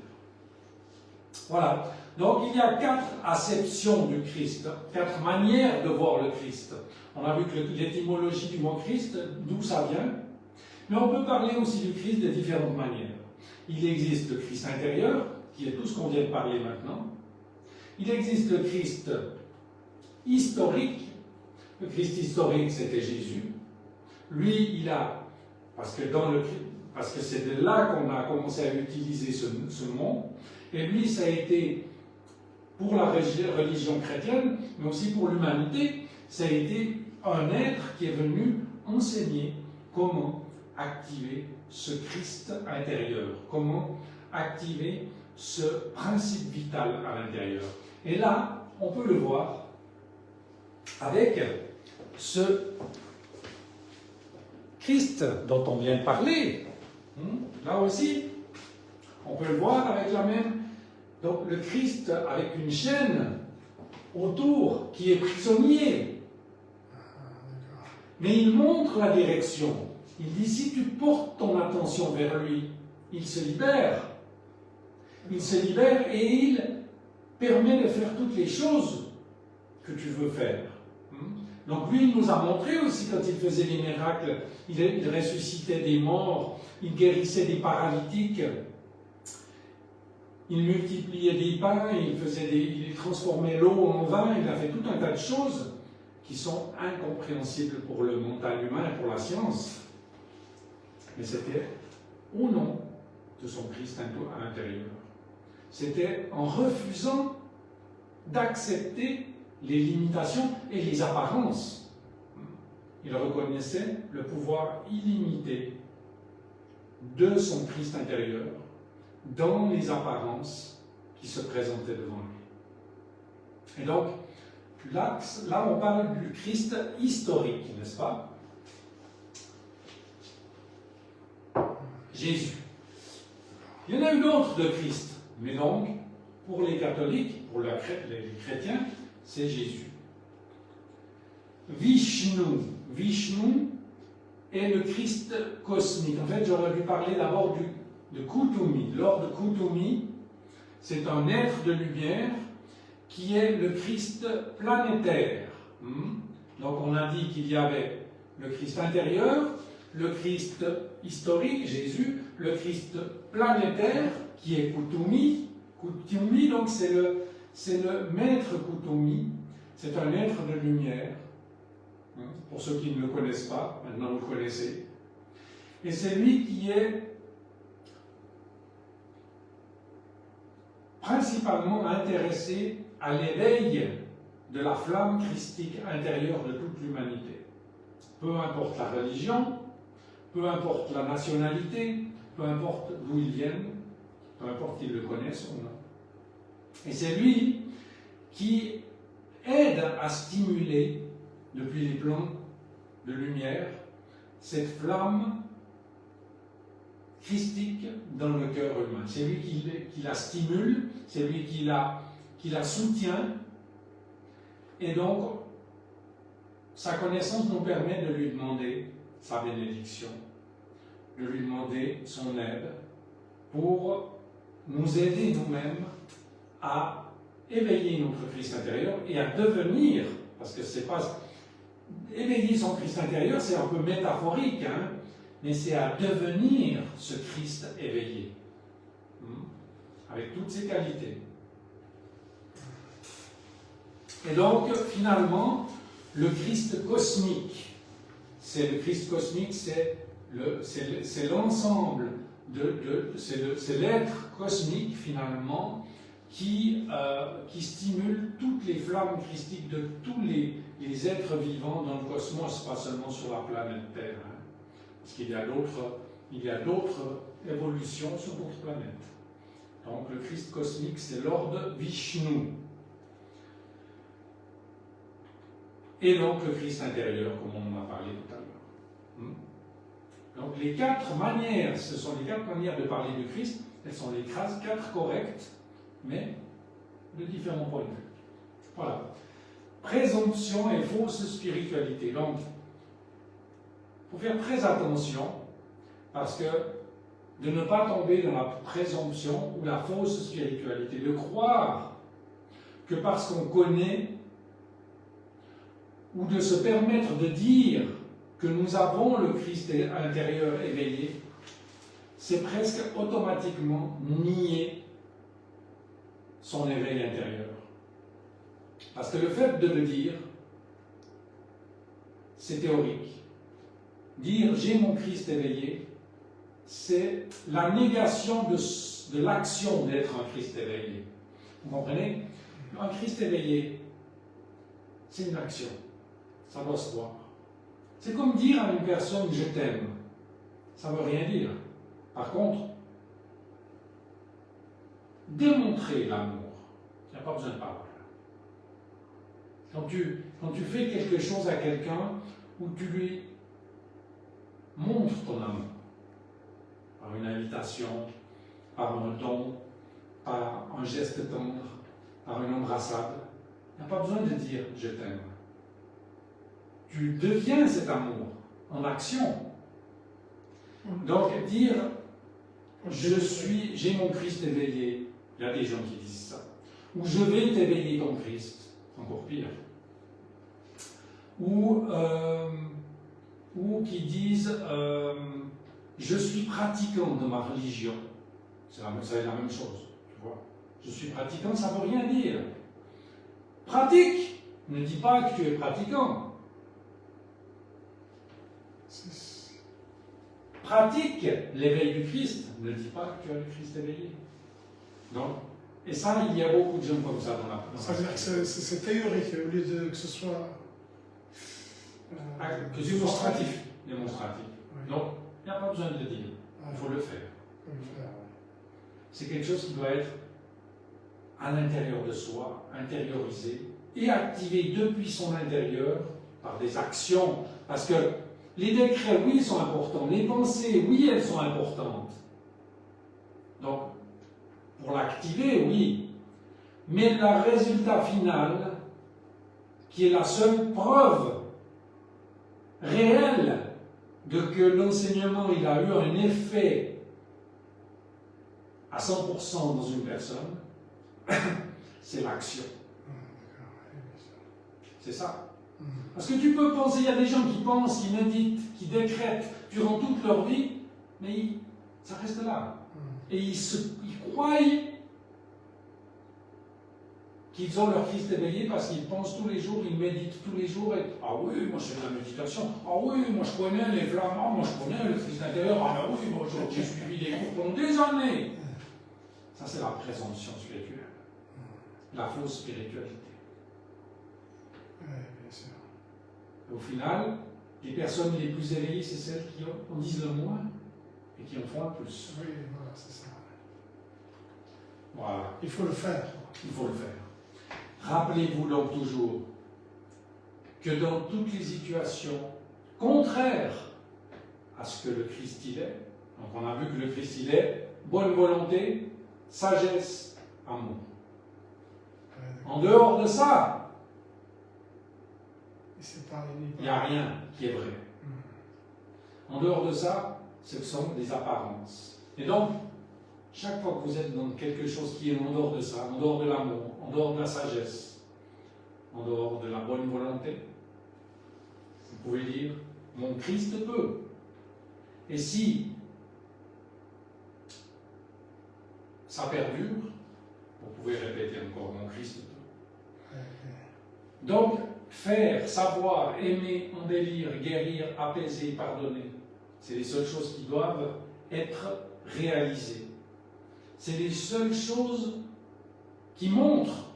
Voilà. Donc, il y a 4 acceptions du Christ, 4 manières de voir le Christ. On a vu que l'étymologie du mot Christ, d'où ça vient, mais on peut parler aussi du Christ de différentes manières. Il existe le Christ intérieur, qui est tout ce qu'on vient de parler maintenant. Il existe le Christ historique. Le Christ historique, c'était Jésus. Lui, il a, parce que c'est de là qu'on a commencé à utiliser ce mot, et lui, ça a été, pour la religion chrétienne, mais aussi pour l'humanité, ça a été un être qui est venu enseigner comment activer ce Christ intérieur, comment activer ce principe vital à l'intérieur. Et là, on peut le voir avec ce Christ dont on vient de parler. Là aussi, on peut le voir avec la même. Donc le Christ avec une chaîne autour qui est prisonnier. Mais il montre la direction. Il dit, si tu portes ton attention vers lui, il se libère. Il se libère et il permet de faire toutes les choses que tu veux faire. Donc lui, il nous a montré aussi quand il faisait les miracles, il ressuscitait des morts, il guérissait des paralytiques, il multipliait des pains, il transformait l'eau en vin, il a fait tout un tas de choses qui sont incompréhensibles pour le mental humain et pour la science. Mais c'était au nom de son Christ à l'intérieur. C'était en refusant d'accepter les limitations et les apparences. Il reconnaissait le pouvoir illimité de son Christ intérieur dans les apparences qui se présentaient devant lui. Et donc, là on parle du Christ historique, n'est-ce pas? Jésus. Il y en a eu d'autres de Christ, mais donc, pour les catholiques, pour les chrétiens, c'est Jésus. Vishnu. Vishnu est le Christ cosmique. En fait, j'aurais dû parler d'abord de Kuthumi. Lord Kuthumi, c'est un être de lumière qui est le Christ planétaire. Donc on a dit qu'il y avait le Christ intérieur, le Christ historique, Jésus, le Christ planétaire, qui est Kuthumi. Kuthumi, donc c'est le maître Kuthumi, c'est un être de lumière. Pour ceux qui ne le connaissent pas, maintenant vous le connaissez. Et c'est lui qui est principalement intéressé à l'éveil de la flamme christique intérieure de toute l'humanité. Peu importe la religion, peu importe la nationalité, peu importe d'où ils viennent, peu importe qu'ils le connaissent ou non. Et c'est lui qui aide à stimuler, depuis les plans de lumière, cette flamme christique dans le cœur humain. C'est lui qui la stimule, c'est lui qui la soutient, et donc sa connaissance nous permet de lui demander sa bénédiction, de lui demander son aide pour nous aider nous-mêmes à éveiller notre Christ intérieur et à devenir, parce que c'est pas éveiller son Christ intérieur, c'est un peu métaphorique, mais c'est à devenir ce Christ éveillé, avec toutes ses qualités. Et donc, finalement, le Christ cosmique, c'est l'ensemble, c'est l'être cosmique, finalement, qui stimule toutes les flammes christiques de tous les êtres vivants dans le cosmos, pas seulement sur la planète Terre. Parce qu'il y a d'autres évolutions sur d'autres planètes. Donc le Christ cosmique, c'est Lord Vishnu. Et donc le Christ intérieur, comme on en a parlé tout à l'heure. Donc les 4 manières, ce sont les 4 manières de parler du Christ, elles sont les 4 correctes, mais de différents points de vue. Voilà. Présomption et fausse spiritualité. Donc, il faut faire très attention, parce que de ne pas tomber dans la présomption ou la fausse spiritualité, de croire que parce qu'on connaît, ou de se permettre de dire que nous avons le Christ intérieur éveillé, c'est presque automatiquement nier son éveil intérieur. Parce que le fait de le dire, c'est théorique. Dire « j'ai mon Christ éveillé », c'est la négation de l'action d'être un Christ éveillé. Vous comprenez? Un Christ éveillé, c'est une action. Ça doit se voir. C'est comme dire à une personne « je t'aime ». Ça ne veut rien dire. Par contre, démontrer l'amour, il n'y a pas besoin de parole. Quand tu fais quelque chose à quelqu'un où tu lui montres ton amour, par une invitation, par un don, par un geste tendre, par une embrassade, il n'y a pas besoin de dire « je t'aime ». Tu deviens cet amour en action. Donc dire « j'ai mon Christ éveillé », il y a des gens qui disent ça. Ou « je vais t'éveiller ton Christ », encore pire. Ou qui disent je suis pratiquant de ma religion. C'est la même chose, tu vois. Je suis pratiquant, ça ne veut rien dire. Pratique ne dis pas que tu es pratiquant. Pratique l'éveil du Christ, ne dis pas que tu as le Christ éveillé. Donc, et ça, il y a beaucoup de gens comme ça dans la Ça veut dire que c'est théorique, au lieu de que ce soit démonstratif. Démonstratif. Oui. Donc, il n'y a pas besoin de le dire. Il faut le faire. C'est quelque chose qui doit être à l'intérieur de soi, intériorisé et activé depuis son intérieur par des actions. Parce que les décrets, oui, sont importants. Les pensées, oui, elles sont importantes. Donc, pour l'activer, oui. Mais le résultat final, qui est la seule preuve réelle de que l'enseignement il a eu un effet à 100% dans une personne, c'est l'action. C'est ça. Parce que tu peux penser, il y a des gens qui pensent, qui méditent, qui décrètent durant toute leur vie, mais ça reste là. Et ils croient qu'ils ont leur Christ éveillé parce qu'ils pensent tous les jours, ils méditent tous les jours. Et, ah oui, moi je fais de la méditation. Ah oui, moi je connais les flamants, moi je connais le Christ intérieur. Ah ben oui, moi j'ai suivi des cours pendant des années. Ça c'est la présomption spirituelle. La fausse spiritualité. Oui, bien sûr. Au final, les personnes les plus éveillées, c'est celles qui en disent le moins et qui en font le plus. Oui, voilà, c'est ça. Voilà. Il faut le faire. Il faut le faire. Rappelez-vous donc toujours que dans toutes les situations contraires à ce que le Christ il est, donc on a vu que le Christ il est bonne volonté, sagesse, amour. En dehors de ça, il n'y a rien qui est vrai. En dehors de ça, ce sont des apparences. Et donc, chaque fois que vous êtes dans quelque chose qui est en dehors de ça, en dehors de l'amour, en dehors de la sagesse, en dehors de la bonne volonté, vous pouvez dire « Mon Christ peut ». Et si ça perdure, vous pouvez répéter encore « Mon Christ peut ». Donc, faire, savoir, aimer, embellir, guérir, apaiser, pardonner, c'est les seules choses qui doivent être réalisées. C'est les seules choses qui montrent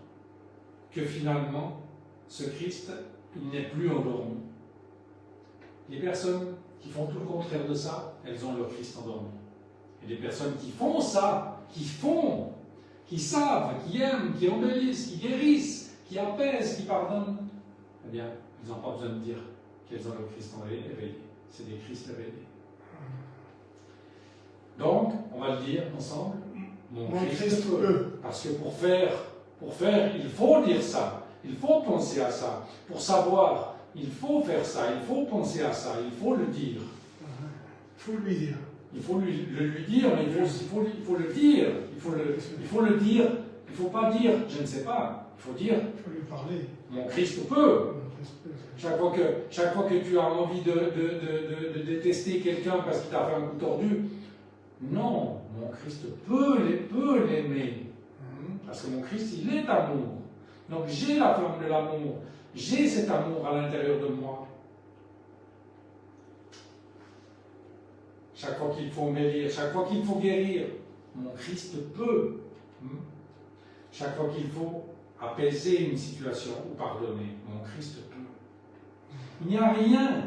que finalement, ce Christ, il n'est plus endormi. Les personnes qui font tout le contraire de ça, elles ont leur Christ endormi. Et les personnes qui font ça, qui font qui savent, qui aiment, qui embellissent, qui guérissent, qui apaisent, qui pardonnent, eh bien, ils n'ont pas besoin de dire qu'elles ont le Christ éveillé. C'est des Christ éveillés. Donc, on va le dire ensemble. Mon Christ peut. Parce que pour faire, il faut dire ça. Il faut penser à ça. Pour savoir, il faut faire ça. Il faut penser à ça. Il faut le dire. Il faut lui dire. Il faut lui dire, mais il faut le dire. Il faut le dire. Il ne faut pas dire, je ne sais pas. Il faut dire. Il faut lui parler. Mon Christ peut. Chaque fois que tu as envie de détester quelqu'un parce qu'il t'a fait un coup tordu, non, mon Christ peut l'aimer. Parce que mon Christ, il est amour. Donc j'ai la flamme de l'amour. J'ai cet amour à l'intérieur de moi. Chaque fois qu'il faut embellir, chaque fois qu'il faut guérir, mon Christ peut. Chaque fois qu'il faut apaiser une situation ou pardonner, mon Christ peut. Il n'y a rien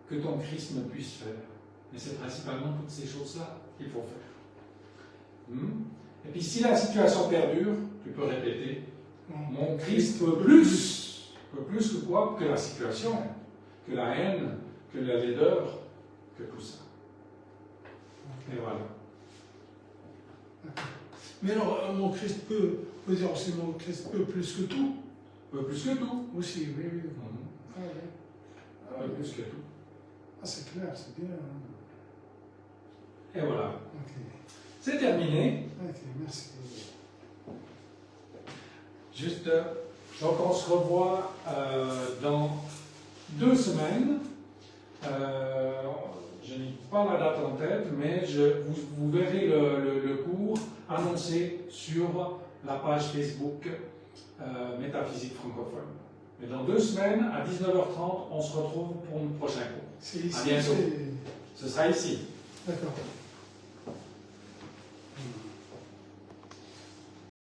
que ton Christ ne puisse faire. Mais c'est principalement toutes ces choses-là qu'il faut faire. Et puis si la situation perdure, tu peux répéter, mon Christ peut plus. Peut plus que quoi? Que la situation, que la haine, que la laideur, que tout ça. Et voilà. Mais alors, mon Christ peut dire aussi mon Christ peut plus que tout. Peut plus que tout. Aussi, oui. Ah, oui. Peut plus que tout. Ah, c'est clair, c'est bien. Et voilà. Ok. C'est terminé. Ok, merci. Juste, donc on se revoit dans 2 semaines. Je n'ai pas la date en tête, mais vous verrez le cours annoncé sur la page Facebook Métaphysique francophone. Mais dans 2 semaines, à 19h30, on se retrouve pour le prochain cours. C'est ici. À bientôt. Ce sera ici. D'accord.